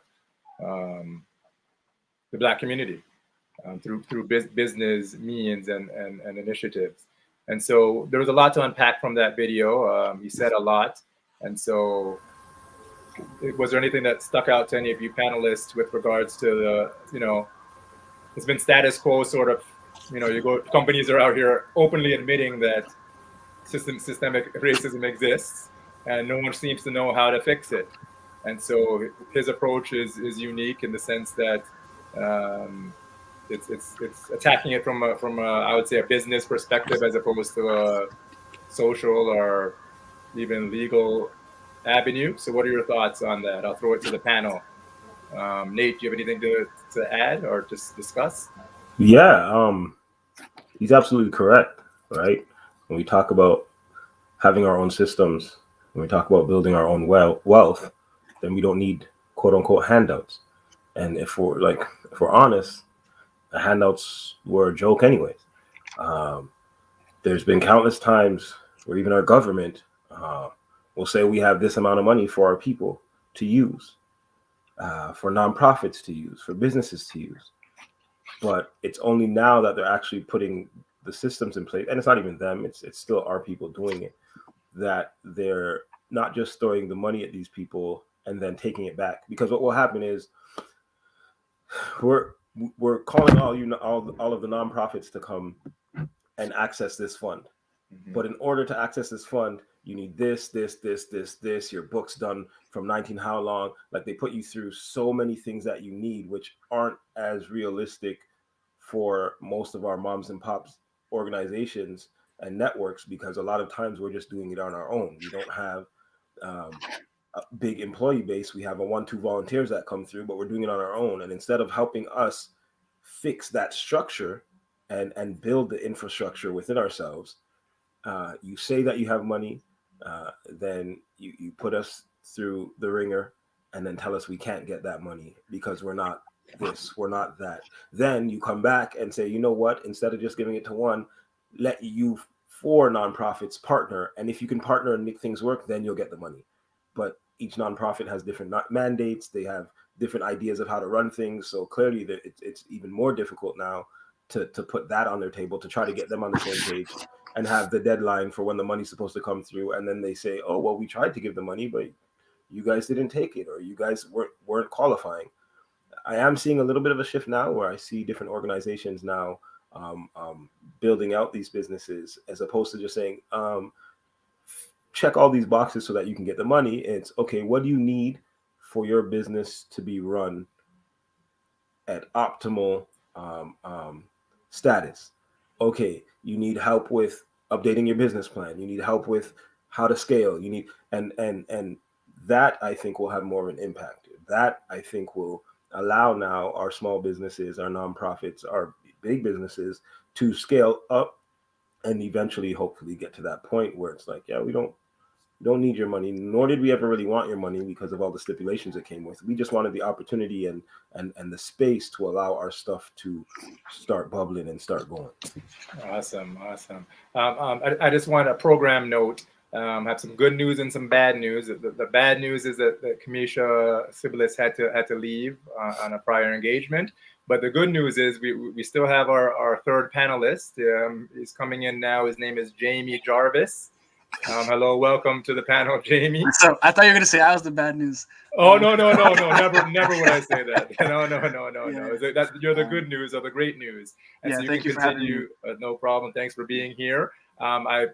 Black community through business means and initiatives. And so there was a lot to unpack from that video. He said a lot. And so was there anything that stuck out to any of you panelists with regards to it's been status quo sort of, companies are out here openly admitting that systemic racism exists and no one seems to know how to fix it. And so his approach is unique in the sense that it's attacking it from a I would say a business perspective as opposed to a social or even legal avenue. So what are your thoughts on that? I'll throw it to the panel. Nate, do you have anything to add or just discuss? Yeah, he's absolutely correct, right? When we talk about having our own systems, when we talk about building our own wealth, then we don't need quote unquote handouts. And if we're honest, the handouts were a joke anyways. There's been countless times where even our government will say we have this amount of money for our people to use, for nonprofits to use, for businesses to use. But it's only now that they're actually putting the systems in place, and it's not even them, it's still our people doing it, that they're not just throwing the money at these people and then taking it back. Because what will happen is we're calling all of the nonprofits to come and access this fund. Mm-hmm. But in order to access this fund, you need this, your book's done from 19 how long. Like, they put you through so many things that you need, which aren't as realistic for most of our moms and pops organizations and networks, because a lot of times we're just doing it on our own. We don't have a big employee base. We have 1-2 volunteers that come through, but we're doing it on our own. And instead of helping us fix that structure and build the infrastructure within ourselves, you say that you have money, then you put us through the ringer and then tell us we can't get that money because we're not this, we're not that. Then you come back and say, you know what, instead of just giving it to one, let you 4 nonprofits partner. And if you can partner and make things work, then you'll get the money. But each nonprofit has different mandates. They have different ideas of how to run things. So clearly it's even more difficult now to put that on their table, to try to get them on the same page and have the deadline for when the money's supposed to come through. And then they say, oh, well, we tried to give the money, but you guys didn't take it, or you guys weren't qualifying. I am seeing a little bit of a shift now where I see different organizations now building out these businesses, as opposed to just saying, check all these boxes so that you can get the money. It's okay, what do you need for your business to be run at optimal status? Okay, you need help with updating your business plan. You need help with how to scale. You need and that, I think, will have more of an impact. That, I think, will allow now our small businesses, our nonprofits, our big businesses to scale up and eventually hopefully get to that point where it's like, yeah, we don't need your money, nor did we ever really want your money because of all the stipulations it came with. We just wanted the opportunity and the space to allow our stuff to start bubbling and start going. Awesome. I just want a program note. Have some good news and some bad news. The bad news is that Kamisha Sibilis had to leave on a prior engagement. But the good news is we still have our third panelist. He's coming in now. His name is Jamie Jarvis. Hello, welcome to the panel, Jamie. So I thought you were going to say I was the bad news. Oh, no, never would I say that. No. You're the good news or the great news. And so you thank can you for having continue. No problem. Thanks for being here. I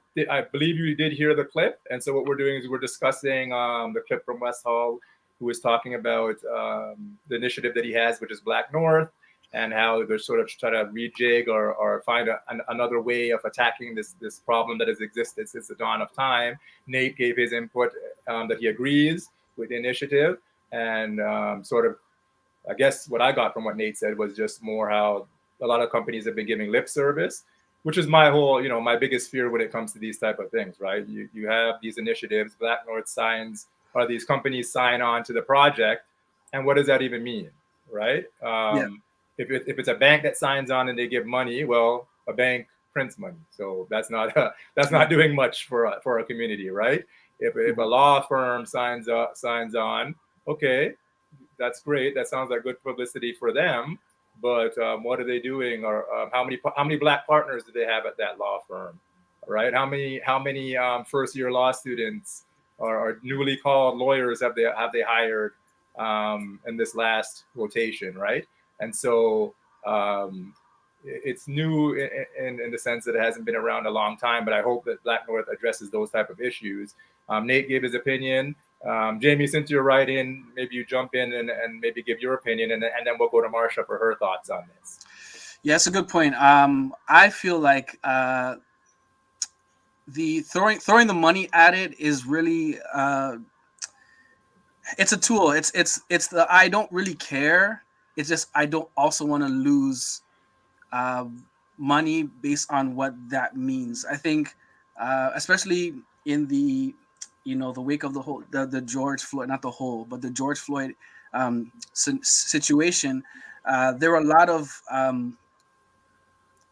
believe you did hear the clip. And so what we're doing is we're discussing the clip from West Hall, who was talking about the initiative that he has, which is Black North, and how they're sort of trying to rejig or find another way of attacking this problem that has existed since the dawn of time. Nate gave his input that he agrees with the initiative, and sort of, I guess what I got from what Nate said was just more how a lot of companies have been giving lip service, which is my whole, my biggest fear when it comes to these type of things, right? You have these initiatives, Black North signs, or these companies sign on to the project, and what does that even mean, right? If it's a bank that signs on and they give money, well, a bank prints money, so that's not doing much for a community, right? If a law firm signs on, okay, that's great. That sounds like good publicity for them. But what are they doing, or how many Black partners do they have at that law firm, right? How many first-year law students or newly called lawyers have they hired in this last rotation, right? And so it's new in the sense that it hasn't been around a long time. But I hope that Black North addresses those type of issues. Nate gave his opinion. Jamie, since you're right in, maybe you jump in and maybe give your opinion, and then we'll go to Marsha for her thoughts on this. Yeah, that's a good point. I feel like the throwing the money at it is really it's a tool. It's the I don't really care. It's just I don't also want to lose money based on what that means. I think especially in the the wake of the George Floyd, not the whole, but the George Floyd situation, there were a lot of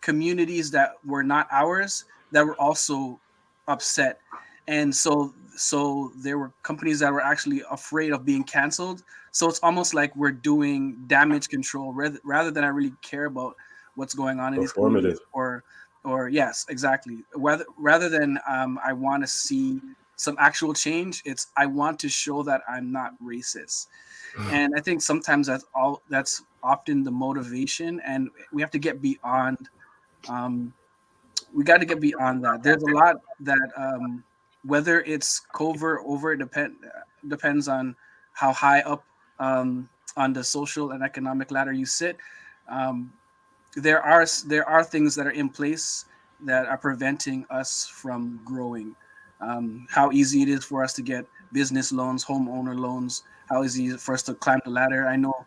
communities that were not ours that were also upset, and so there were companies that were actually afraid of being canceled. So it's almost like we're doing damage control rather than I really care about what's going on in these communities, or yes, exactly. Rather than I want to see some actual change, it's I want to show that I'm not racist. And I think sometimes that's often the motivation, and we have to get beyond. We got to get beyond that. There's a lot that whether it's covert, overt, depends on how high up on the social and economic ladder you sit. There are things that are in place that are preventing us from growing. How easy it is for us to get business loans, homeowner loans, how easy it is for us to climb the ladder. I know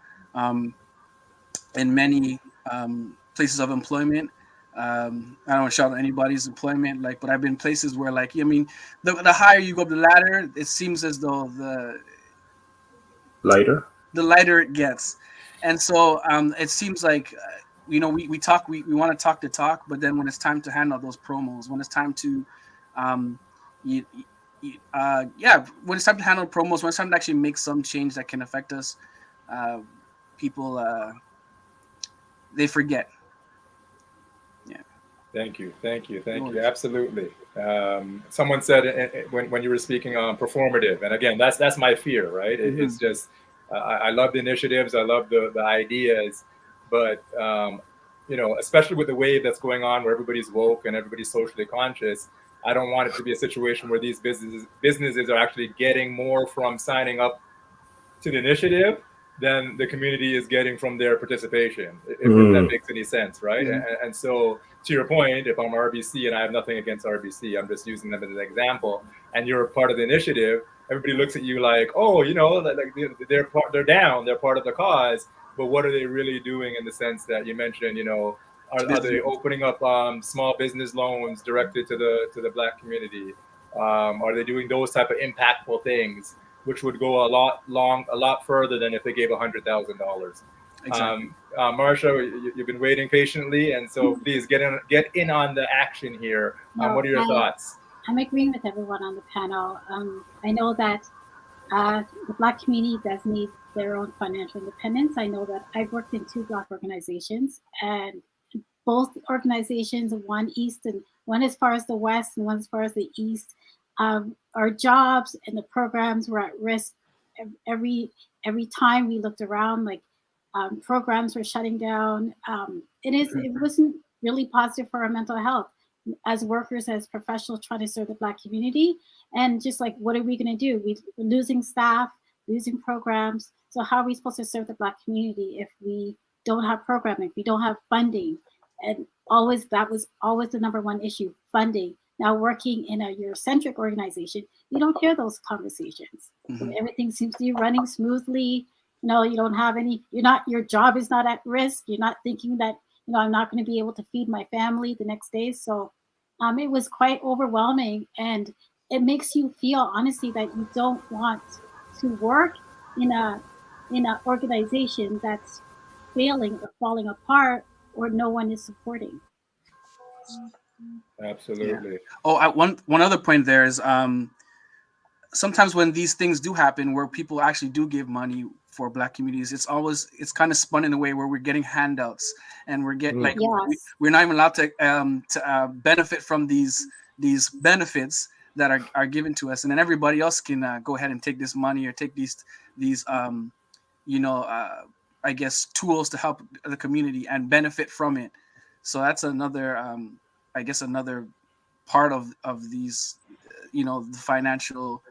in many places of employment, I don't want to shout out anybody's employment, but I've been places where, the higher you go up the ladder, it seems as though the lighter it gets. And so it seems like, we want to talk the talk, but then when it's time to hand out those promos, when it's time to, when it's time to handle promos, when it's time to actually make some change that can affect us, people, they forget. Yeah. Thank you. Absolutely. Someone said when you were speaking on performative, and again, that's my fear, right? It's just, I love the initiatives, I love the ideas, but especially with the wave that's going on where everybody's woke and everybody's socially conscious, I don't want it to be a situation where these businesses are actually getting more from signing up to the initiative than the community is getting from their participation, if that makes any sense, right? And so, to your point, if I'm RBC, and I have nothing against RBC, I'm just using them as an example, and you're part of the initiative, everybody looks at you like, oh, they're down, they're part of the cause, but what are they really doing in the sense that you mentioned, are they opening up small business loans directed to the Black community? Are they doing those type of impactful things, which would go a lot further than if they gave $100,000? Exactly. Marsha, you've been waiting patiently, and so please get in on the action here. What are your thoughts? I'm agreeing with everyone on the panel. I know that the Black community does need their own financial independence. I know that I've worked in 2 Black organizations, and both organizations, one east and one as far as the west and one as far as the east, our jobs and the programs were at risk. Every time we looked around, programs were shutting down. It wasn't really positive for our mental health as workers, as professionals trying to serve the Black community. And just what are we going to do? We're losing staff, losing programs. So how are we supposed to serve the Black community if we don't have programming, if we don't have funding? And that was always the number one issue, funding. Now, working in a Eurocentric organization, you don't hear those conversations. Everything seems to be running smoothly. You don't have any, your job is not at risk. You're not thinking that I'm not going to be able to feed my family the next day. So it was quite overwhelming, and it makes you feel honestly that you don't want to work in a organization that's failing or falling apart or no one is supporting. Absolutely. Yeah. Oh, one other point there is sometimes when these things do happen where people actually do give money for Black communities, it's kind of spun in a way where we're getting handouts and we're getting like Yes. we're not even allowed to benefit from these benefits that are given to us, and then everybody else can go ahead and take this money or take these I guess tools to help the community and benefit from it. So that's another I guess another part of these the financial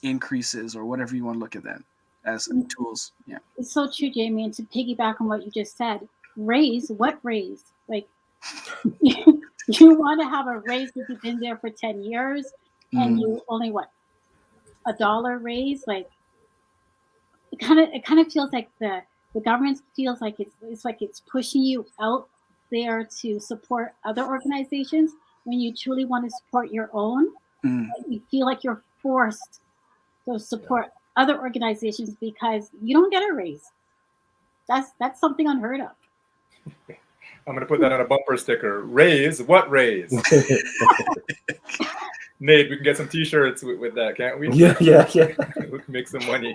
increases or whatever you want to look at them as tools. Yeah, it's so true, Jamie. And to piggyback on what you just said, what raise? Like you want to have a raise if you've been there for 10 years and you only $1 raise? Like it kind of feels like the government feels like it's pushing you out there to support other organizations when you truly want to support your own. You feel like you're forced to support other organizations because you don't get a raise. That's something unheard of. I'm going to put that on a bumper sticker. Raise? What raise? Nate, we can get some T-shirts with that, can't we? Yeah. We can make some money.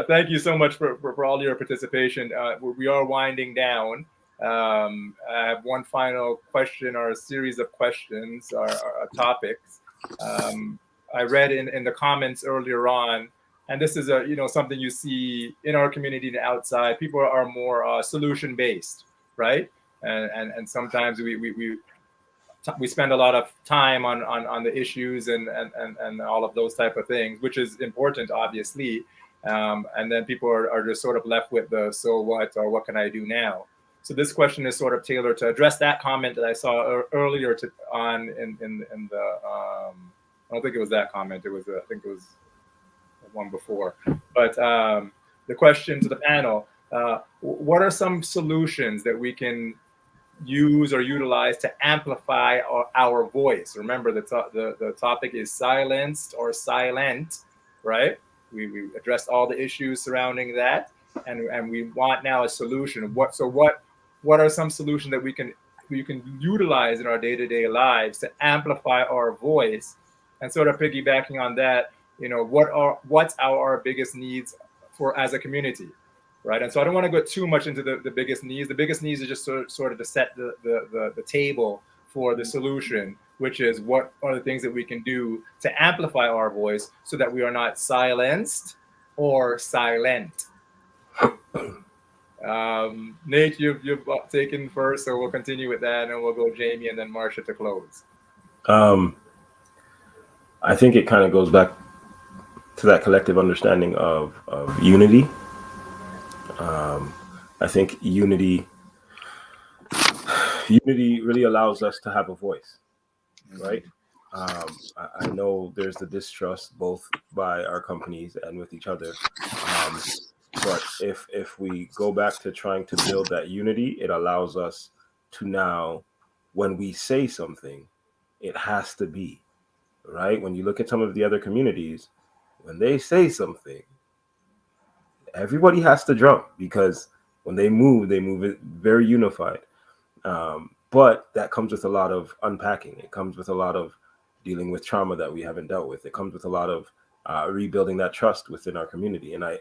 Thank you so much for all your participation. We are winding down. I have one final question or a series of questions or topics. I read in the comments earlier on, and this is something you see in our community and outside. People are more solution based, right? And sometimes we spend a lot of time on the issues and all of those type of things, which is important, obviously. And then people are just sort of left with the so what or what can I do now? So this question is sort of tailored to address that comment that I saw earlier in the I don't think it was that comment. It was I think it was one before. But the question to the panel: what are some solutions that we can use or utilize to amplify our voice? Remember, the topic is silenced or silent, right? We addressed all the issues surrounding that, and we want now a solution. What are some solutions that we can utilize in our day-to-day lives to amplify our voice? And sort of piggybacking on that, what's our biggest needs as a community, right? And so I don't want to go too much into the biggest needs. The biggest needs is just sort of to set the table for the solution, which is what are the things that we can do to amplify our voice so that we are not silenced or silent. Nate, you've taken first, so we'll continue with that, and we'll go Jamie and then Marcia to close. I think it kind of goes back to that collective understanding of unity. I think unity really allows us to have a voice, right? I know there's the distrust both by our companies and with each other. But if we go back to trying to build that unity, it allows us to now, when we say something, it has to be, right? When you look at some of the other communities, when they say something, everybody has to drum, because when they move it very unified. But that comes with a lot of unpacking. It comes with a lot of dealing with trauma that we haven't dealt with. It comes with a lot of rebuilding that trust within our community. And I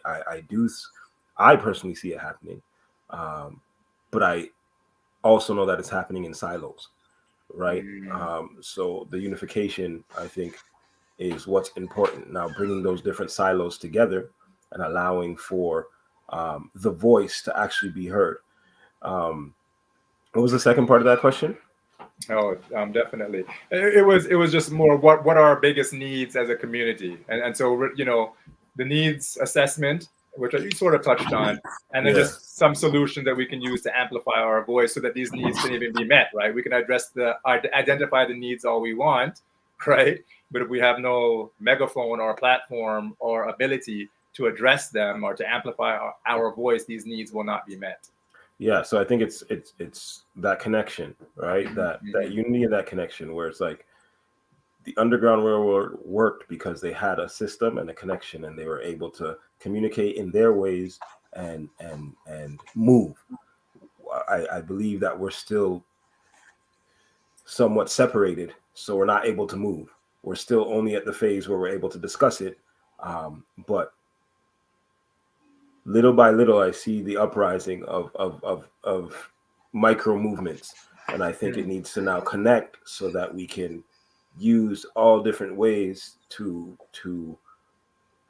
personally see it happening. But I also know that it's happening in silos, right? So the unification, I think, is what's important. Now, bringing those different silos together and allowing for the voice to actually be heard. What was the second part of that question? Oh, definitely. It was just more what are our biggest needs as a community, and so the needs assessment, which you sort of touched on, and then just some solutions that we can use to amplify our voice so that these needs can even be met, right? We can identify the needs all we want, right? But if we have no megaphone or platform or ability to address them or to amplify our voice, these needs will not be met. Yeah, so I think it's that connection, right? That unity and that connection, where it's like the Underground Railroad worked because they had a system and a connection, and they were able to communicate in their ways and move. I believe that we're still somewhat separated, so we're not able to move. We're still only at the phase where we're able to discuss it, but little by little, I see the uprising of micro movements, and I think it needs to now connect so that we can use all different ways to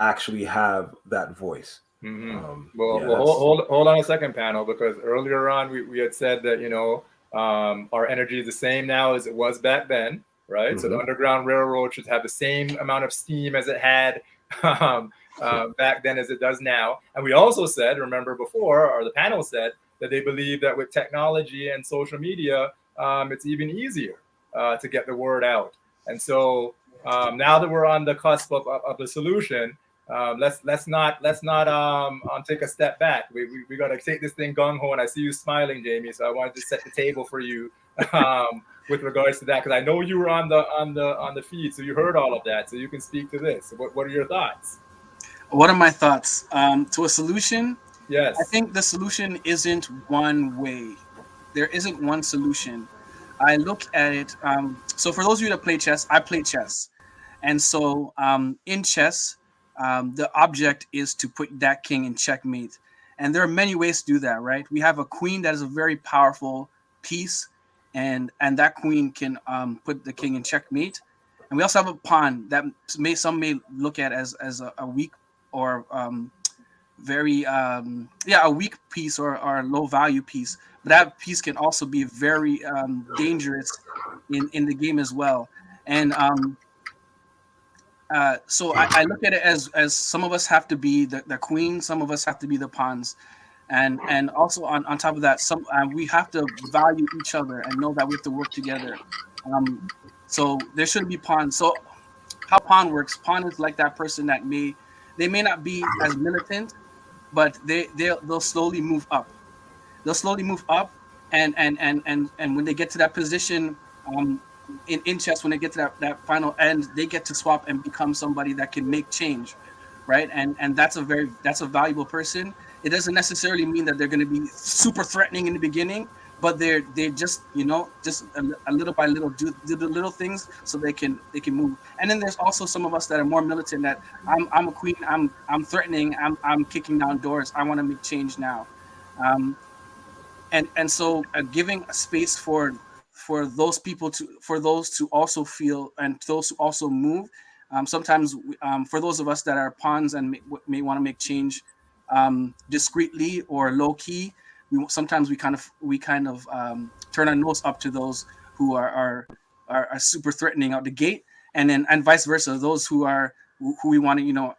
actually have that voice. Hold on a second, panel, because earlier on we had said that our energy is the same now as it was back then, right? So the Underground Railroad should have the same amount of steam as it had back then as it does now. And we also said, remember before, or the panel said, that they believe that with technology and social media, it's even easier to get the word out. And so now that we're on the cusp of the solution, let's not take a step back. We got to take this thing gung ho. And I see you smiling, Jamie. So I wanted to set the table for you with regards to that, because I know you were on the feed, so you heard all of that. So you can speak to this. So what are your thoughts? What are my thoughts to a solution? Yes, I think the solution isn't one way. There isn't one solution. I look at it. So for those of you that play chess, I play chess, and so in chess, the object is to put that king in checkmate, and there are many ways to do that. Right? We have a queen that is a very powerful piece, and that queen can put the king in checkmate, and we also have a pawn that some may look at as a weak or a weak piece or a low value piece, but that piece can also be very dangerous in the game as well. And so I look at it as some of us have to be the queen, some of us have to be the pawns, and also on top of that, we have to value each other and know that we have to work together. So there shouldn't be pawns. So how pawn works? Pawn is like that person that may not be as militant, but they'll slowly move up. They'll slowly move up, and when they get to that position, in chess, when they get to that final end, they get to swap and become somebody that can make change, right? And that's a valuable person. It doesn't necessarily mean that they're going to be super threatening in the beginning, but they just just a little by little do the little things so they can move. And then there's also some of us that are more militant, that I'm a queen, I'm threatening, I'm kicking down doors, I want to make change now. And so giving a space for those people for those to also feel and those who also move. Sometimes for those of us that are pawns and may want to make change discreetly or low key, sometimes we kind of turn our nose up to those who are super threatening out the gate, and vice versa, those who we want to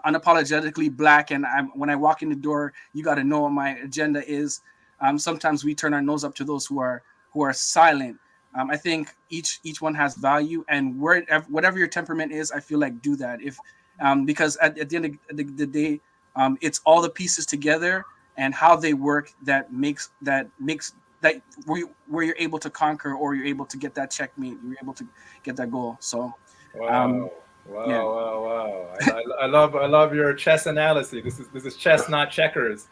unapologetically black, and when I walk in the door, you got to know what my agenda is. Sometimes we turn our nose up to those who are silent. I think each one has value, and whatever your temperament is, I feel like do that. If because at the end of the day, it's all the pieces together and how they work that makes that where you're able to conquer, or you're able to get that checkmate, you're able to get that goal. So wow. I love your chess analysis. This is chess, not checkers.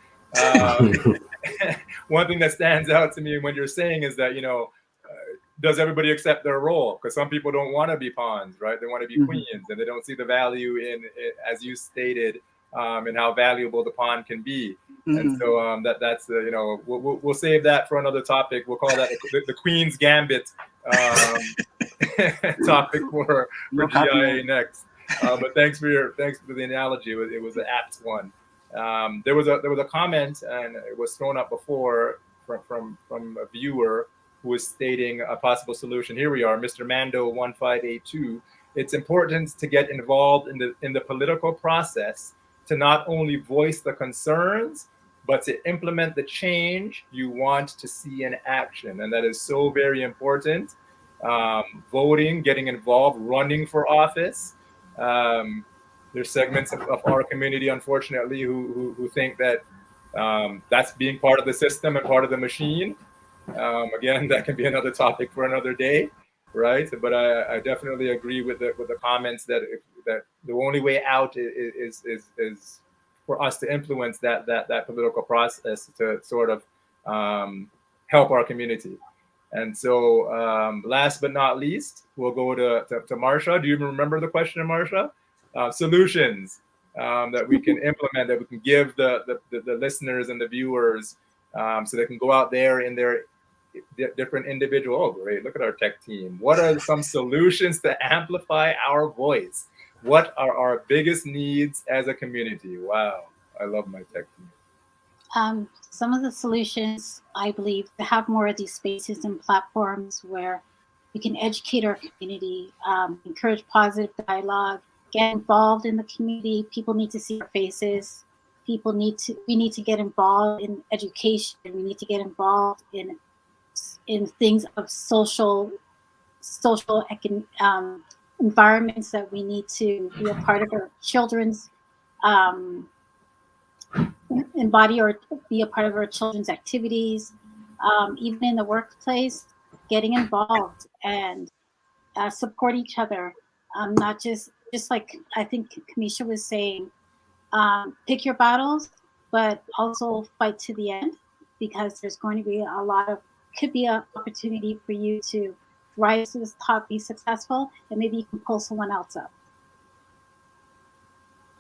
One thing that stands out to me when you're saying is that does everybody accept their role? Because some people don't want to be pawns, right? They want to be queens, and they don't see the value in it, as you stated, and how valuable the pawn can be. And so that's we'll save that for another topic. We'll call that the Queen's Gambit topic for GIA next. But thanks for the analogy. It was an apt one. There was a comment, and it was thrown up before from a viewer who was stating a possible solution. Here we are, Mr. Mando 1582. It's important to get involved in the political process, to not only voice the concerns, but to implement the change you want to see in action. And that is so very important. Voting, getting involved, running for office. There's segments of our community, unfortunately, who think that that's being part of the system and part of the machine. Again, that can be another topic for another day, right? But I definitely agree with the comments that the only way out is for us to influence that political process to sort of help our community. And so, last but not least, we'll go to Marsha. Do you remember the question, Marsha? Solutions that we can implement, that we can give the listeners and the viewers, so they can go out there in their different individual. Oh, great! Look at our tech team. What are some solutions to amplify our voice? What are our biggest needs as a community? Wow, I love my tech team. Some of the solutions, I believe, to have more of these spaces and platforms where we can educate our community, encourage positive dialogue, get involved in the community. People need to see our faces. We need to get involved in education. We need to get involved in things of social environments that we need to be a part of our children's embody or be a part of our children's activities, even in the workplace, getting involved and support each other. Not just like I think Kamisha was saying, pick your battles, but also fight to the end, because there's going to be could be an opportunity for you to rise to the top, be successful, and maybe you can pull someone else up.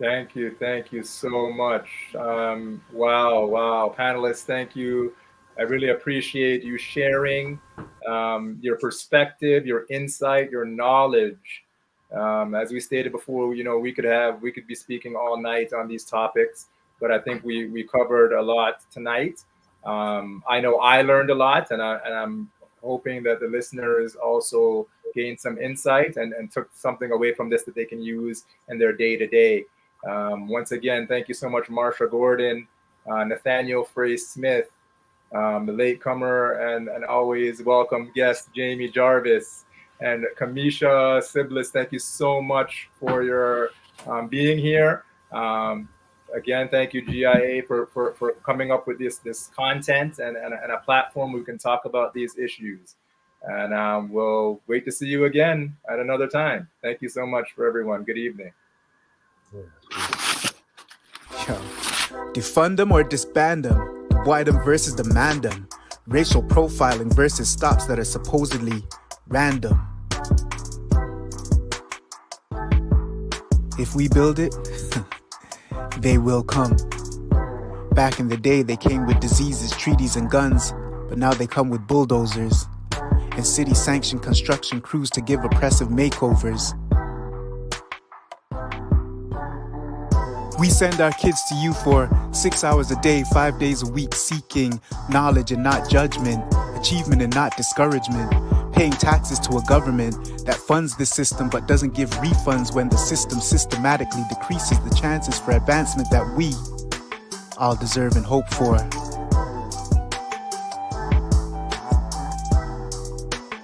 Thank you so much. Wow, panelists, thank you. I really appreciate you sharing your perspective, your insight, your knowledge. As we stated before, we could be speaking all night on these topics, but I think we covered a lot tonight. I know I learned a lot, and I'm hoping that the listeners also gained some insight and took something away from this that they can use in their day-to-day. Once again, thank you so much, Marsha Gordon, Nathaniel Frey Smith, the latecomer and always welcome guest, Jamie Jarvis, and Kamisha Siblis. Thank you so much for your being here. Again, thank you, GIA, for coming up with this content and a platform where we can talk about these issues. And we'll wait to see you again at another time. Thank you so much for everyone. Good evening. Yo, defund them or disband them, why them versus demand them, racial profiling versus stops that are supposedly random. If we build it, they will come. Back in the day, they came with diseases, treaties, and guns, but now they come with bulldozers and city-sanctioned construction crews to give oppressive makeovers. We send our kids to you for 6 hours a day, 5 days a week, seeking knowledge and not judgment, achievement and not discouragement, paying taxes to a government that funds the system but doesn't give refunds when the system systematically decreases the chances for advancement that we all deserve and hope for.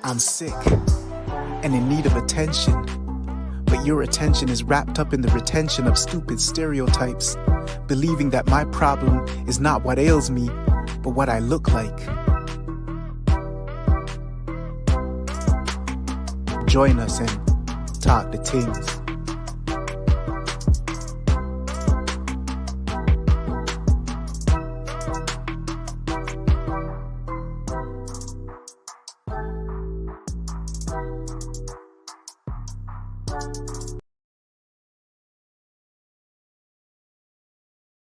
I'm sick and in need of attention. But your attention is wrapped up in the retention of stupid stereotypes, believing that my problem is not what ails me, but what I look like. Join us and talk to Tingz.